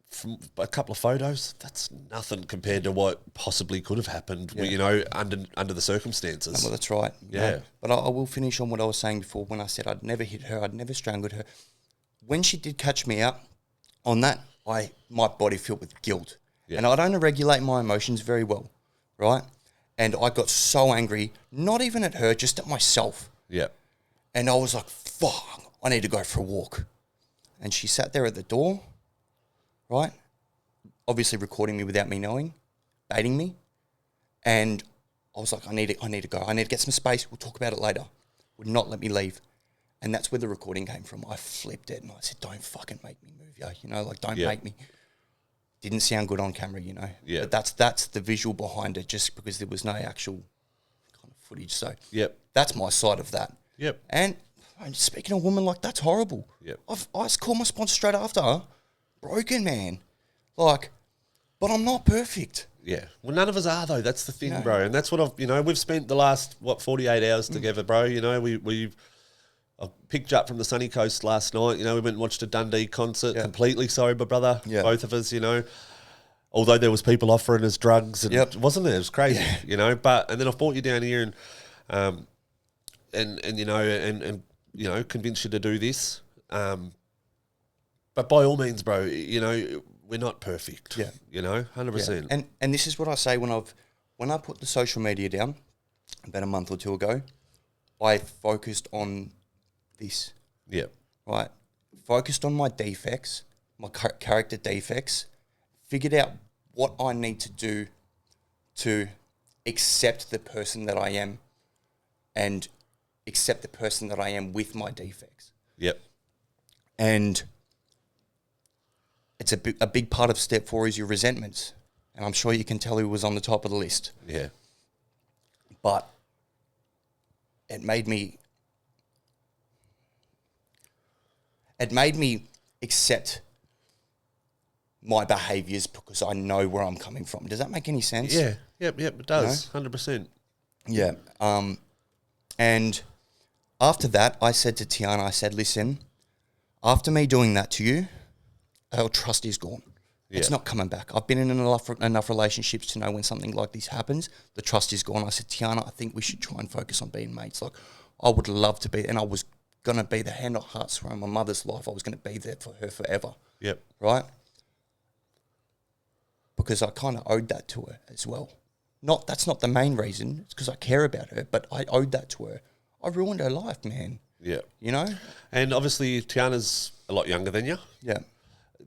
S2: from a couple of photos, that's nothing compared to what possibly could have happened, you know, under the circumstances.
S1: Well, that's right.
S2: Yeah.
S1: But I will finish on what I was saying before when I said I'd never hit her, I'd never strangled her. When she did catch me out on that, my body filled with guilt. Yeah. And I don't regulate my emotions very well, right? And I got so angry, not even at her, just at myself.
S2: Yeah.
S1: And I was like, fuck, I need to go for a walk. And she sat there at the door, right? Obviously recording me without me knowing, baiting me. And I was like, I need to go. I need to get some space. We'll talk about it later. Would not let me leave. And that's where the recording came from. I flipped it and I said, don't fucking make me move, yo. You know, like, don't make me. Didn't sound good on camera, you know.
S2: Yeah.
S1: But that's the visual behind it, just because there was no actual kind of footage. So that's my side of that.
S2: Yep.
S1: And speaking of women, like, that's horrible.
S2: Yep.
S1: I called my sponsor straight after. Broken, man. Like, but I'm not perfect.
S2: Yeah. Well, none of us are, though. That's the thing, bro. And that's what we've spent the last, 48 hours together, bro. You know, I picked you up from the sunny coast last night. You know, we went and watched a Dundee concert, completely sober, brother. Yeah. Both of us, you know. Although there was people offering us drugs, and wasn't there? It was crazy, you know. But and then I brought you down here and you know and you know, convinced you to do this. But by all means, bro, you know, we're not perfect. Yeah. You know, 100%.
S1: Yeah. And this is what I say when I put the social media down about a month or two ago, I focused on this.
S2: Yeah.
S1: Right? Focused on my defects, my character defects, figured out what I need to do to accept the person that I am and accept the person that I am with my defects.
S2: Yep.
S1: And it's a big part of step 4 is your resentments. And I'm sure you can tell who was on the top of the list.
S2: Yeah.
S1: But it made me accept my behaviours because I know where I'm coming from. Does that make any sense?
S2: Yeah. Yep, it does. You know? 100%.
S1: Yeah. And after that, I said to Tiana, I said, listen, after me doing that to you, our trust is gone. Yeah. It's not coming back. I've been in enough relationships to know when something like this happens, the trust is gone. I said, Tiana, I think we should try and focus on being mates. Like, I would love to be, and I was going to be the hand on hearts around my mother's life. I was going to be there for her forever.
S2: Yep.
S1: Right? Because I kind of owed that to her as well. That's not the main reason. It's because I care about her, but I owed that to her. I ruined her life, man.
S2: Yeah.
S1: You know?
S2: And obviously, Tiana's a lot younger than you.
S1: Yeah.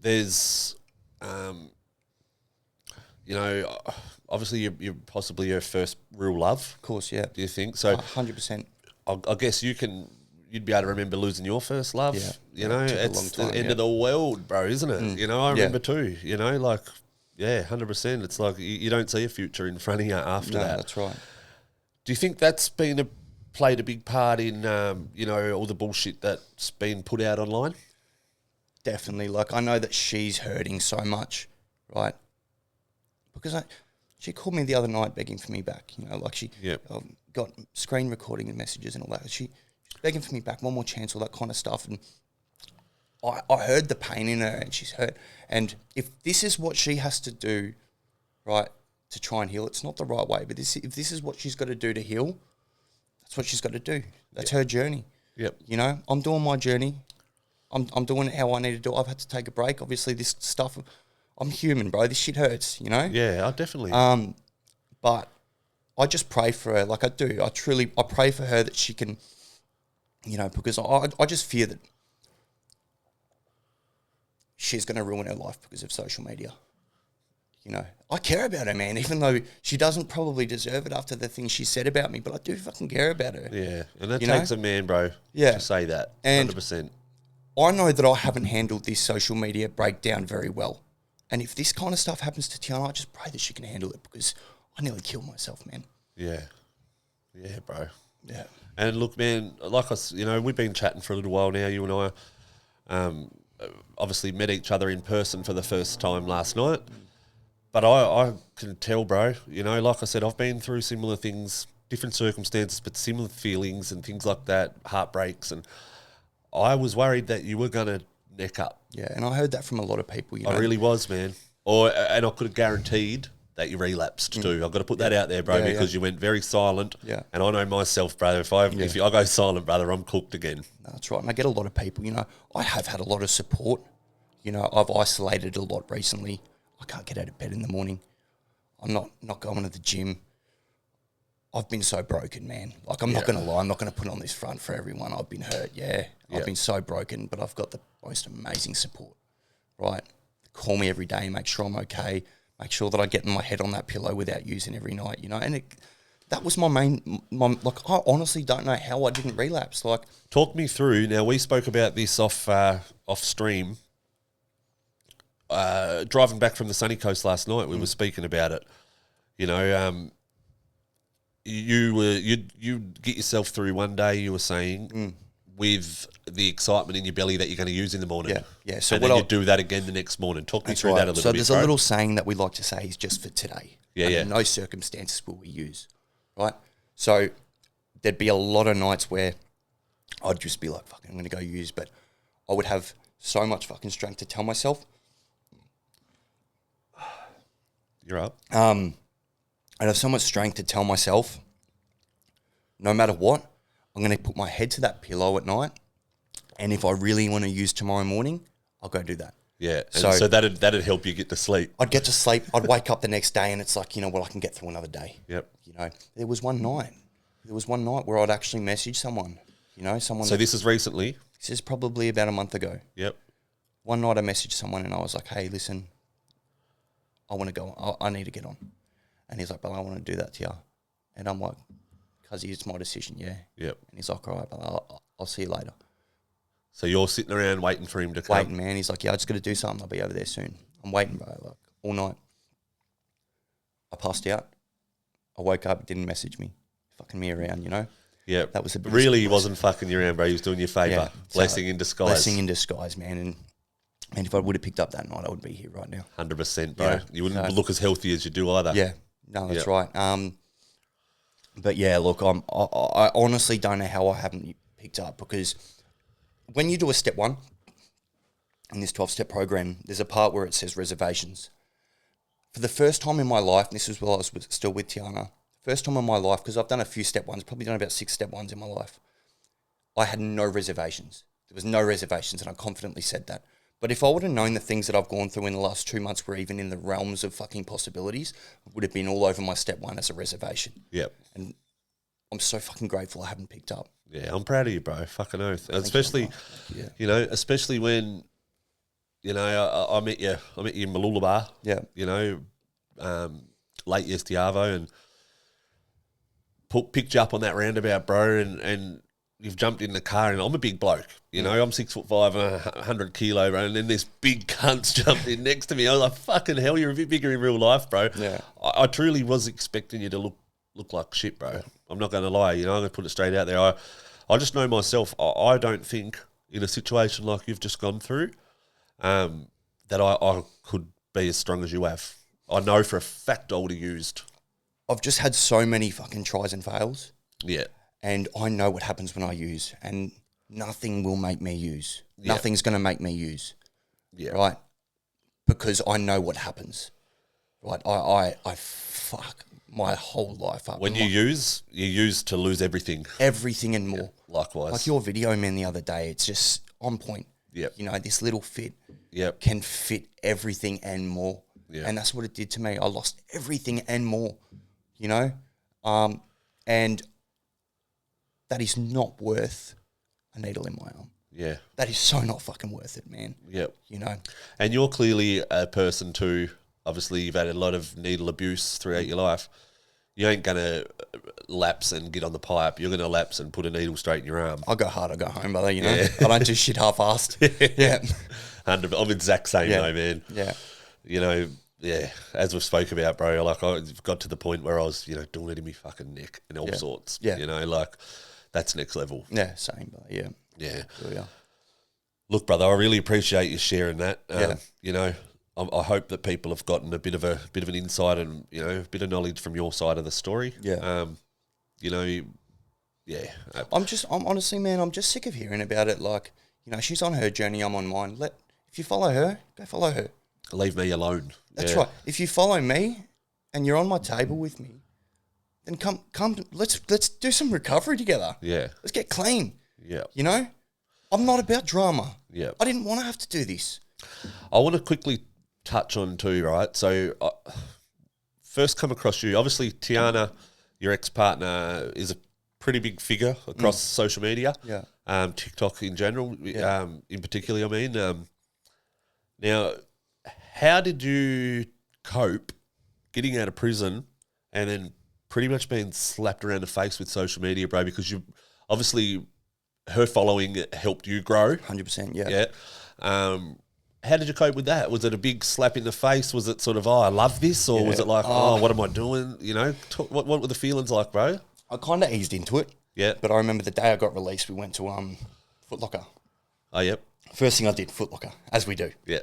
S2: There's, you know, obviously you're possibly your first real love.
S1: Of course, yeah.
S2: Do you think? So
S1: 100%.
S2: I guess you'd be able to remember losing your first love. Yeah. You know, it's the end of the world, bro, isn't it? You know, I remember too, you know, like, 100%. It's like you don't see a future in front of you after that.
S1: That's right.
S2: Do you think that's played a big part in, you know, all the bullshit that's been put out online?
S1: Definitely. Like, I know that she's hurting so much, right? Because she called me the other night begging for me back. You know, like she got screen recording and messages and all that. She's begging for me back, one more chance, all that kind of stuff. And I heard the pain in her, and she's hurt. And if this is what she has to do, right, to try and heal, it's not the right way. But if this is what she's got to do to heal, that's what she's got to do. That's her journey.
S2: Yep.
S1: You know, I'm doing my journey. I'm doing it how I need to do it. I've had to take a break. Obviously, this stuff, I'm human, bro. This shit hurts, you know?
S2: Yeah, definitely.
S1: But I just pray for her. Like, I do. I pray for her that she can, you know, because I just fear that she's going to ruin her life because of social media. You know, I care about her, man, even though she doesn't probably deserve it after the things she said about me, but I do fucking care about her.
S2: Yeah, and that takes a man, bro, to say that,
S1: And
S2: 100%.
S1: I know that I haven't handled this social media breakdown very well. And if this kind of stuff happens to Tiana, I just pray that she can handle it, because I nearly killed myself, man.
S2: Yeah. Yeah, bro.
S1: Yeah.
S2: And look, man, like we've been chatting for a little while now, you and I. Obviously met each other in person for the first time last night. But I can tell, bro, like I said, I've been through similar things, different circumstances, but similar feelings and things like that, heartbreaks. And I was worried that you were going to neck up.
S1: Yeah, and I heard that from a lot of people,
S2: I really was, man. And I could have guaranteed that you relapsed too. I've got to put that out there, bro, because you went very silent.
S1: Yeah.
S2: And I know myself, brother, if I go silent, brother, I'm cooked again.
S1: No, that's right. And I get a lot of people, I have had a lot of support. I've isolated a lot recently. I can't get out of bed in the morning. I'm not going to the gym. I've been so broken, man. Like, I'm not going to lie. I'm not going to put on this front for everyone. I've been hurt, I've been so broken, but I've got the most amazing support, right? They call me every day, make sure I'm okay, make sure that I get my head on that pillow without using every night, And that was my main, I honestly don't know how I didn't relapse. Like,
S2: talk me through. Now, we spoke about this off stream. Driving back from the sunny coast last night, we were speaking about it. You get yourself through one day, you were saying, with the excitement in your belly that you're going to use in the morning.
S1: Yeah. So
S2: and then you do that again the next morning. Talk me through that a little bit.
S1: So there's a little saying that we like to say is just for today.
S2: Yeah.
S1: In no circumstances will we use, right? So there'd be a lot of nights where I'd just be like, fuck, I'm going to go use, but I would have so much fucking strength to tell myself,
S2: you're up.
S1: I'd have so much strength to tell myself, no matter what, I'm going to put my head to that pillow at night, and if I really want to use tomorrow morning, I'll go do that.
S2: Yeah, and so that'd help you get to sleep.
S1: I'd get to sleep. I'd wake up the next day, and it's like, I can get through another day.
S2: Yep.
S1: There was one night where I'd actually message someone. Someone.
S2: So this is recently.
S1: This is probably about a month ago.
S2: Yep.
S1: One night I messaged someone, and I was like, "Hey, listen, I want to go. I need to get on." And he's like, "But I want to do that to you." And I'm like, "Cuz it's my decision, yeah."
S2: Yep.
S1: And he's like, "All right, but I'll see you later."
S2: So you're sitting around waiting for him to come?
S1: Waiting, man. He's like, "Yeah, I just got to do something. I'll be over there soon." I'm waiting, bro, like all night. I passed out. I woke up, didn't message me, fucking me around,
S2: Yeah.
S1: That was a
S2: really. He wasn't fucking you around, bro. He was doing you a favour.
S1: Yeah.
S2: Blessing in disguise.
S1: Blessing in disguise, man. And if I would have picked up that night, I would be here right now.
S2: 100%, bro.
S1: Yeah.
S2: You wouldn't look as healthy as you do either.
S1: Yeah, no, that's right. But yeah, look, I honestly don't know how I haven't picked up, because when you do a step 1 in this 12-step program, there's a part where it says reservations. For the first time in my life, and this was while I was still with Tiana, first time in my life, because I've done a few step 1s, probably done about 6 step 1s in my life, I had no reservations. There was no reservations, and I confidently said that. But if I would have known the things that I've gone through in the last 2 months were even in the realms of fucking possibilities, it would have been all over my step 1 as a reservation.
S2: Yep.
S1: And I'm so fucking grateful I haven't picked up.
S2: Yeah, I'm proud of you, bro. Fucking oath. Especially, especially when, I met you in Mooloolaba.
S1: Yeah.
S2: Late yesterday, Arvo, and picked you up on that roundabout, bro, and you've jumped in the car, and I'm a big bloke, I'm 6'5" and 100 kilo, bro, and then this big cunt's jumped in next to me. I was like, fucking hell, you're a bit bigger in real life, bro.
S1: Yeah.
S2: I truly was expecting you to look like shit, bro. I'm not going to lie, I'm going to put it straight out there. I just know myself, I don't think in a situation like you've just gone through, that I could be as strong as you have. I know for a fact I would have used.
S1: I've just had so many fucking tries and fails.
S2: Yeah.
S1: And I know what happens when I use, and nothing will make me use.
S2: Yeah.
S1: Nothing's going to make me use.
S2: Yeah.
S1: Right? Because I know what happens. Right? I fuck my whole life up.
S2: When you use to lose everything.
S1: Everything and more.
S2: Yeah, likewise.
S1: Like your video, man, the other day, it's just on point.
S2: Yep.
S1: This little fit
S2: Yep.
S1: can fit everything and more.
S2: Yeah.
S1: And that's what it did to me. I lost everything and more, and that is not worth a needle in my arm.
S2: Yeah.
S1: That is so not fucking worth it, man.
S2: Yep.
S1: You know?
S2: And you're clearly a person too, obviously you've had a lot of needle abuse throughout your life. You ain't going to lapse and get on the pipe. You're going to lapse and put a needle straight in your arm.
S1: I'll go hard, I'll go home, brother, you know. I don't do shit half-assed. Yeah.
S2: 100%. I'm exact same though, man.
S1: Yeah.
S2: You know, yeah, as we've spoke about, bro, like I got to the point where I was, you know, doing it in my fucking neck and all sorts.
S1: Yeah.
S2: You know, like that's next level.
S1: Yeah, same, brother, yeah.
S2: Yeah.
S1: Yeah.
S2: Look, brother, I really appreciate you sharing that. You know, I hope that people have gotten a bit of an insight and, you know, a bit of knowledge from your side of the story.
S1: Yeah.
S2: You know, yeah.
S1: I'm honestly, man, I'm just sick of hearing about it. Like, you know, she's on her journey, I'm on mine. If you follow her, go follow her.
S2: Leave me alone.
S1: That's right. If you follow me and you're on my table with me, then come, let's do some recovery together.
S2: Yeah.
S1: Let's get clean.
S2: Yeah.
S1: You know? I'm not about drama.
S2: Yeah.
S1: I didn't want to have to do this.
S2: I want to quickly touch on too, right? So, first come across you. Obviously, Tiana, your ex-partner, is a pretty big figure across social media.
S1: Yeah.
S2: TikTok in general, in particular, I mean. Now, how did you cope getting out of prison and then pretty much being slapped around the face with social media, bro? Because you obviously her following helped you grow.
S1: 100%, yeah.
S2: Yeah. How did you cope with that? Was it a big slap in the face? Was it sort of, I love this? Or was it like, what am I doing? You know, what were the feelings like, bro?
S1: I kind of eased into it.
S2: Yeah.
S1: But I remember the day I got released, we went to Foot Locker.
S2: Oh, yep.
S1: First thing I did, Foot Locker, as we do.
S2: Yeah.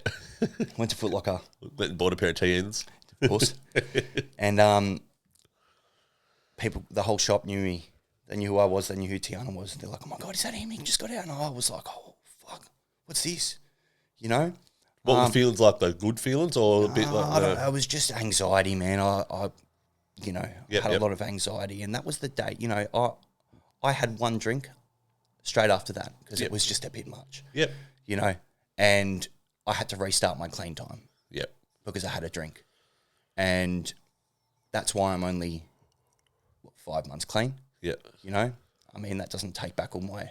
S1: Went to Foot Locker.
S2: Went and bought a pair of TNs.
S1: Of course. And people, the whole shop knew me. They knew who I was. They knew who Tiana was. They're like, oh, my God, is that him? He just got out. And I was like, oh, fuck, what's this? You know?
S2: What were the feelings like? The good feelings or a bit like
S1: it was just anxiety, man. I you know, had a lot of anxiety. And that was the day, you know, I had one drink straight after that because it was just a bit much.
S2: Yep.
S1: You know, and I had to restart my clean time.
S2: Yep.
S1: Because I had a drink. And that's why I'm only 5 months clean.
S2: Yep.
S1: You know, I mean, that doesn't take back all my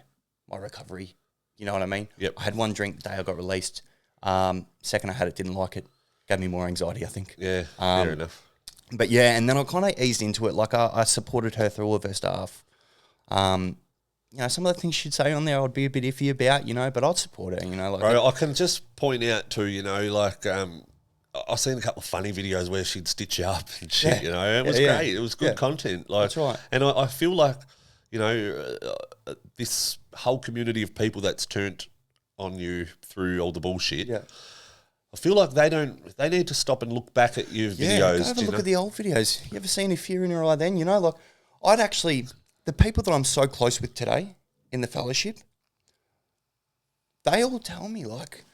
S1: recovery. You know what I mean?
S2: Yep.
S1: I had one drink the day I got released. Second I had it, didn't like it. Gave me more anxiety, I think.
S2: Yeah, fair enough.
S1: But yeah, and then I kind of eased into it. Like I supported her through all of her stuff. You know, some of the things she'd say on there I'd be a bit iffy about, you know, but I'd support her, you know. Like,
S2: bro, I can just point out too, you know, like I've seen a couple of funny videos where she'd stitch you up and shit, you know. It was great. It was good content. Like, that's right. And I feel like, you know, this whole community of people that's turned on you through all the bullshit. Yeah. I feel like they need to stop and look back at your videos.
S1: Yeah, go have a look at the old videos. You ever seen a fear in your eye then? You know, like the people that I'm so close with today in the fellowship, they all tell me, like,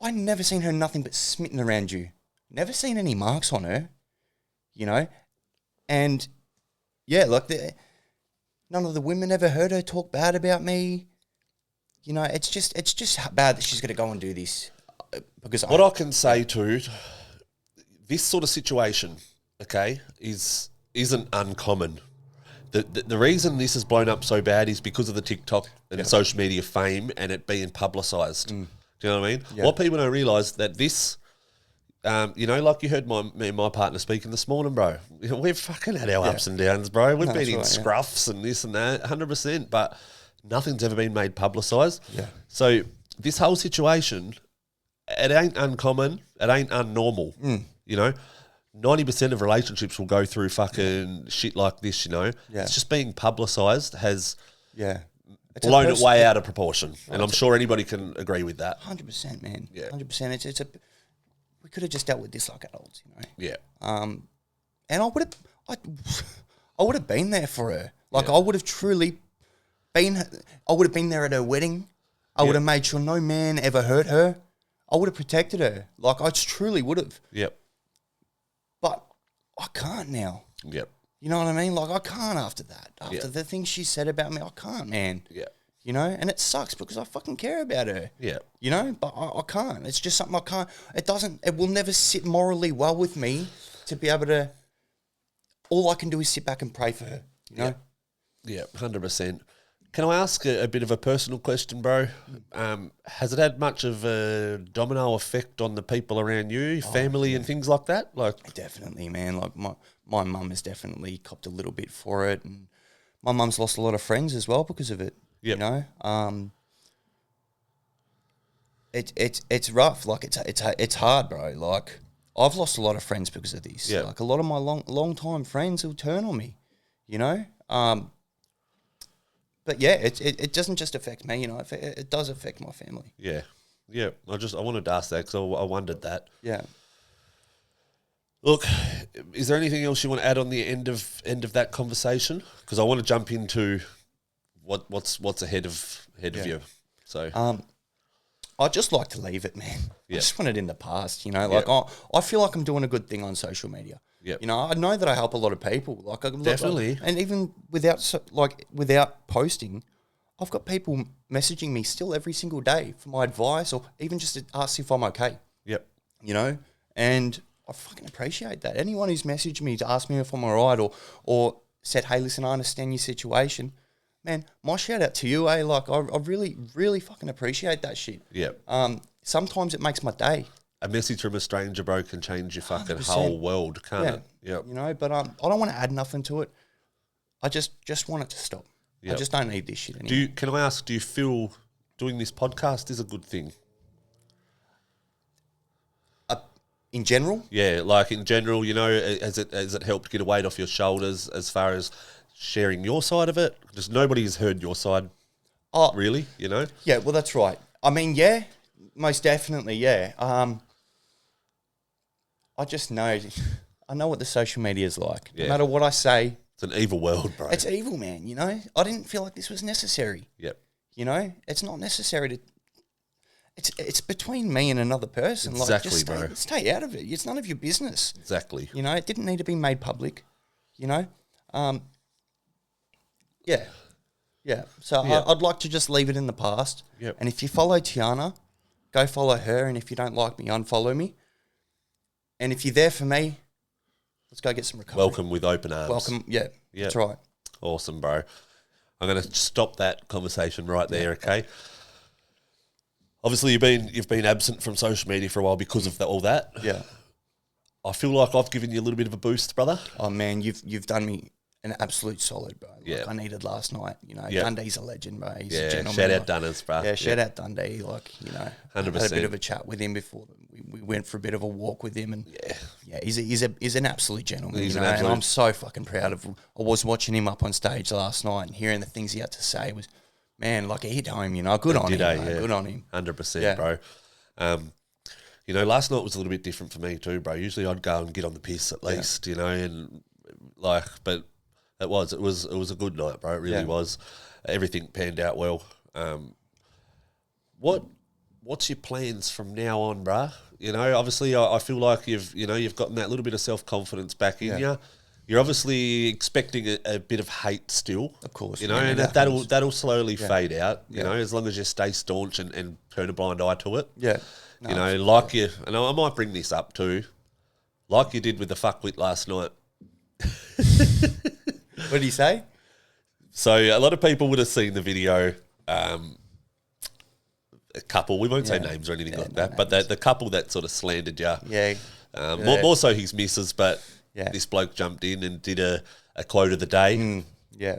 S1: I never seen her nothing but smitten around you. Never seen any marks on her, you know? And, yeah, like, none of the women ever heard her talk bad about me. You know, it's just bad that she's going to go and do this. Because
S2: what I can say too, this sort of situation, okay, isn't uncommon. The reason this has blown up so bad is because of the TikTok and social media fame and it being publicised. Do you know what I mean? Yeah. What people don't realise that this, you know, like you heard me and my partner speaking this morning, bro. You know, we've fucking had our ups and downs, bro. We've been in scruffs and this and that, 100%, but nothing's ever been made publicised. Yeah. So this whole situation, it ain't uncommon. It ain't unnormal. You know, 90% of relationships will go through fucking shit like this. You know, it's just being publicised has blown it way out of proportion, and I'm sure anybody can agree with that.
S1: 100%, man. Yeah, 100%. We could have just dealt with this like adults, you know.
S2: Yeah.
S1: And I would have been there for her. Like I would have truly been. I would have been there at her wedding. I would have made sure no man ever hurt her. I would have protected her. Like, I truly would have.
S2: Yep.
S1: But I can't now.
S2: Yep.
S1: You know what I mean? Like, I can't after that. After the things she said about me, I can't, man.
S2: Yeah.
S1: You know? And it sucks because I fucking care about her.
S2: Yeah.
S1: You know? But I can't. It's just something I can't. It will never sit morally well with me to be able to. All I can do is sit back and pray for her. You know?
S2: Yeah, 100%. Can I ask a bit of a personal question, bro? Has it had much of a domino effect on the people around you, family and things like that? Like,
S1: Definitely, man. Like my mum has definitely copped a little bit for it, and my mum's lost a lot of friends as well because of it.
S2: Yep.
S1: You know, it's rough. Like it's hard, bro. Like I've lost a lot of friends because of this.
S2: Yeah.
S1: Like a lot of my long time friends will turn on me. You know, but yeah, it doesn't just affect me. You know, it does affect my family.
S2: yeah. I wanted to ask that because I wondered that.
S1: Yeah.
S2: Look, is there anything else you want to add on the end of that conversation? Because I want to jump into what's ahead of you. So
S1: I'd just like to leave it, man.
S2: Yeah.
S1: I just want it in the past, you know. Like I feel like I'm doing a good thing on social media.
S2: Yeah.
S1: You know, I know that I help a lot of people. Like
S2: Definitely.
S1: and even without posting, I've got people messaging me still every single day for my advice or even just to ask if I'm okay.
S2: Yep.
S1: You know, and I fucking appreciate that. Anyone who's messaged me to ask me if I'm all right or said, hey, listen, I understand your situation. Man, my shout out to you, eh? Like, I really, really fucking appreciate that shit.
S2: Yep.
S1: Sometimes it makes my day.
S2: A message from a stranger, bro, can change your fucking
S1: 100%.
S2: whole world, can't it? Yep.
S1: You know, but I don't want to add nothing to it. I just want it to stop.
S2: Yep.
S1: I just don't need this shit anymore.
S2: Can I ask, do you feel doing this podcast is a good thing?
S1: In general?
S2: Yeah, like in general, you know, has it helped get a weight off your shoulders as far as sharing your side of it? Because nobody has heard your side, really, you know?
S1: Yeah, well, that's right. I mean, yeah, most definitely, yeah. I just know, I know what the social media is like.
S2: Yeah.
S1: No matter what I say,
S2: It's an evil world, bro.
S1: it's evil, man, you know? I didn't feel like this was necessary,
S2: Yep.
S1: you know? It's not necessary to... It's between me and another person.
S2: Exactly,
S1: like, just
S2: bro.
S1: stay out of it. It's none of your business.
S2: Exactly.
S1: You know, it didn't need to be made public, you know? Yeah. Yeah. So
S2: Yeah.
S1: I'd like to just leave it in the past.
S2: Yep.
S1: And if you follow Tiana, go follow her. And if you don't like me, unfollow me. And if you're there for me, let's go get some recovery.
S2: Welcome with open arms.
S1: Welcome. Yeah.
S2: Yep.
S1: That's right.
S2: Awesome, bro. I'm going to stop that conversation right there, okay? Obviously, you've been absent from social media for a while because of all that.
S1: Yeah.
S2: I feel like I've given you a little bit of a boost, brother.
S1: Oh, man, you've done me an absolute solid, bro. Like
S2: Yeah.
S1: I needed last night. You know,
S2: Yeah.
S1: Dundee's a legend, bro. He's a
S2: Yeah,
S1: gentleman.
S2: shout out
S1: Like,
S2: Dunners, bro.
S1: Yeah, shout out Dundee. Like, you know,
S2: 100%.
S1: had a bit of a chat with him before. We went for a bit of a walk with him, and he's an absolute gentleman.
S2: He's
S1: you
S2: an
S1: know,
S2: absolute-
S1: and I'm so fucking proud of. I was watching him up on stage last night and hearing the things he had to say was, man, like he hit home. You know, good on him. Mate. Good on him.
S2: 100%,
S1: Yeah.
S2: bro. You know, last night was a little bit different for me too, bro. Usually I'd go and get on the piss at least, you know, and like, but it was a good night, bro. It really was. Everything panned out well. What's your plans from now on, bruh? You know, obviously I feel like you've gotten that little bit of self-confidence back in you. You're obviously expecting a bit of hate still.
S1: Of course,
S2: You know,
S1: man,
S2: and
S1: it
S2: that'll slowly fade out, you know, as long as you stay staunch and turn a blind eye to it.
S1: Yeah.
S2: You know, like you, and I might bring this up too, like you did with the fuckwit last night.
S1: What did he say?
S2: So a lot of people would have seen the video. A couple, we won't say names or anything like that, but the couple that sort of slandered you.
S1: Yeah.
S2: More so his missus, but
S1: Yeah.
S2: this bloke jumped in and did a quote of the day.
S1: Yeah.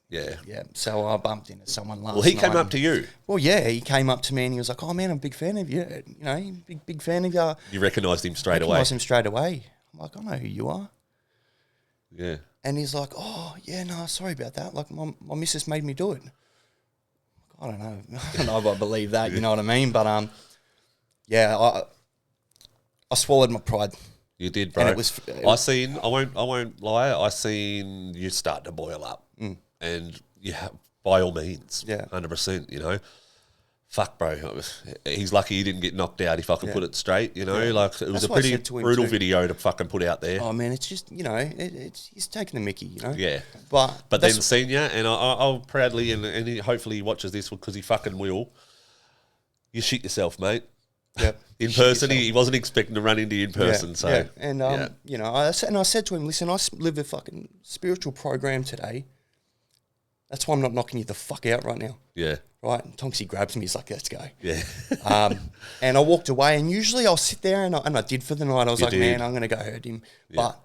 S1: Yeah. So I bumped into someone last night.
S2: Well, he came up to you.
S1: Well, yeah, he came up to me and he was like, "Oh man, I'm a big fan of you. You know, big fan of you."
S2: You recognised him straight away.
S1: Recognised him straight away. I'm like, "I know who you are."
S2: Yeah.
S1: And he's like, "Oh yeah, no, sorry about that. Like my missus made me do it." I don't know. I don't know if I believe that. You know what I mean? But yeah, I swallowed my pride.
S2: You did, bro.
S1: And it was.
S2: I won't lie. I seen you start to boil up, and by all means, 100%. You know, fuck, bro. He's lucky he didn't get knocked out. If I can put it straight, you know, like it was
S1: That's
S2: a
S1: what I
S2: pretty
S1: said to him
S2: brutal
S1: too.
S2: video to fucking put out there.
S1: Oh man, it's just he's taking the mickey, you know.
S2: Yeah,
S1: But
S2: then
S1: that's-
S2: seeing you, and I'll proudly, and hopefully he watches this because he fucking will. You shit yourself, mate.
S1: Yep.
S2: In
S1: Shit
S2: person,
S1: yourself.
S2: he wasn't expecting to run into you in person. So
S1: yeah. And
S2: yeah.
S1: you know, I said to him, listen, I live a fucking spiritual program today. That's why I'm not knocking you the fuck out right now.
S2: Yeah.
S1: Right? And Tonksy grabs me. He's like, let's go.
S2: Yeah.
S1: And I walked away, and usually I'll sit there, and I did for the night. I was like,
S2: did.
S1: man, I'm going to go hurt him.
S2: Yeah.
S1: But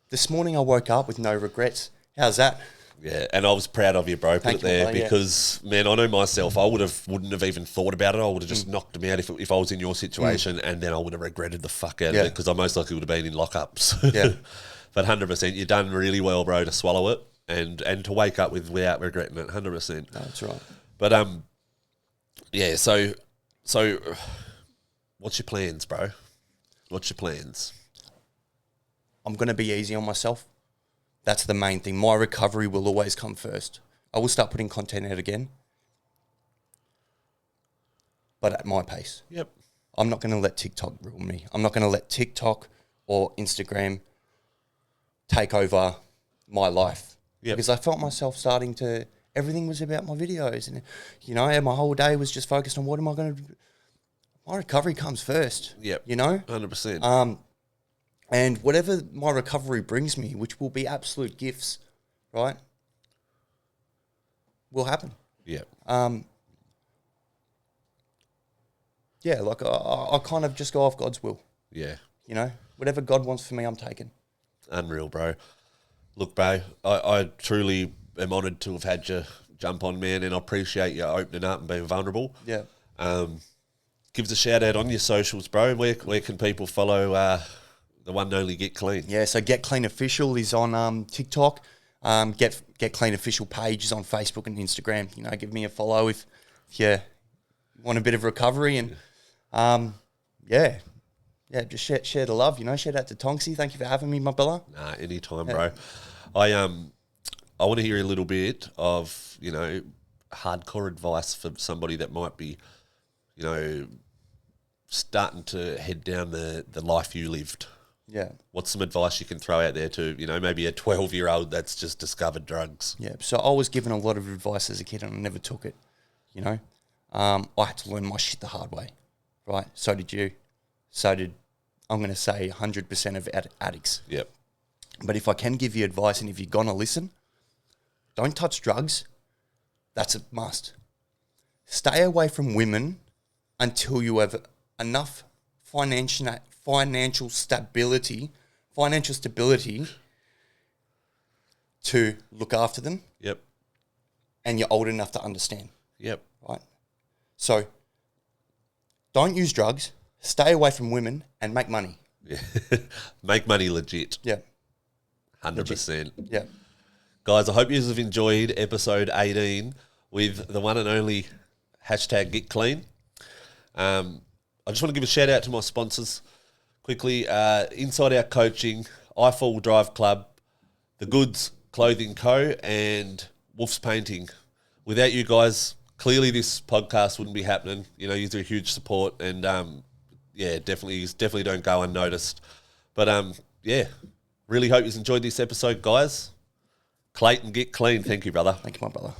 S1: this morning I woke up with no regrets. How's that?
S2: Yeah, and I was proud of you, bro. Put
S1: Thank
S2: it
S1: you,
S2: there
S1: brother, yeah.
S2: because, man, I know myself. I wouldn't have even thought about it. I would have just knocked him out if I was in your situation, and then I would have regretted the fuck out of
S1: Yeah.
S2: it because I most likely would have been in lockups.
S1: Yeah.
S2: But 100%, you've done really well, bro, to swallow it and to wake up without regretting it. 100%.
S1: No, that's right.
S2: But yeah. So, what's your plans, bro? What's your plans?
S1: I'm going to be easy on myself. That's the main thing. My recovery will always come first. I will start putting content out again, but at my pace.
S2: Yep.
S1: I'm not going to let TikTok rule me. I'm not going to let TikTok or Instagram take over my life.
S2: Yep.
S1: Because I felt myself starting to, everything was about my videos. And, you know, my whole day was just focused on what am I going to do. My recovery comes first.
S2: Yep.
S1: You know?
S2: 100%.
S1: And whatever my recovery brings me, which will be absolute gifts, right, will happen.
S2: Yep.
S1: Yeah, like I kind of just go off God's will.
S2: Yeah.
S1: You know, whatever God wants for me, I'm taking.
S2: Unreal, bro. Look, bro, I truly am honoured to have had you jump on, man, and I appreciate you opening up and being vulnerable.
S1: Yeah.
S2: Give us a shout out on your socials, bro. Where can people follow the one and only GetClean?
S1: Yeah, so GetClean Official is on TikTok. GetClean Official page is on Facebook and Instagram. You know, give me a follow if you want a bit of recovery. And, yeah, just share the love, you know. Shout out to Tonksy. Thank you for having me, my brother.
S2: Nah, anytime, bro. I want to hear a little bit of, you know, hardcore advice for somebody that might be, you know, starting to head down the life you lived.
S1: Yeah.
S2: What's some advice you can throw out there to, you know, maybe a 12-year-old that's just discovered drugs?
S1: Yeah, so I was given a lot of advice as a kid and I never took it, you know. I had to learn my shit the hard way, right? So did you. So did, I'm going to say, 100% of addicts.
S2: Yep.
S1: But if I can give you advice and if you're going to listen, don't touch drugs. That's a must. Stay away from women until you have enough financial stability to look after them.
S2: Yep.
S1: And you're old enough to understand.
S2: Yep.
S1: Right? So don't use drugs, stay away from women, and make money.
S2: Yeah. Make money legit.
S1: Yeah.
S2: 100%.
S1: Yeah.
S2: Guys, I hope you have enjoyed episode 18 with the one and only hashtag GetClean. I just want to give a shout out to my sponsors quickly. Inside Out Coaching, iFall Drive Club, The Goods Clothing Co. and Wolf's Painting. Without you guys, clearly this podcast wouldn't be happening. You know, you're a huge support and yeah, definitely don't go unnoticed. But yeah, really hope you enjoyed this episode, guys. Klayten, GetClean. Thank you, brother.
S1: Thank you, my brother.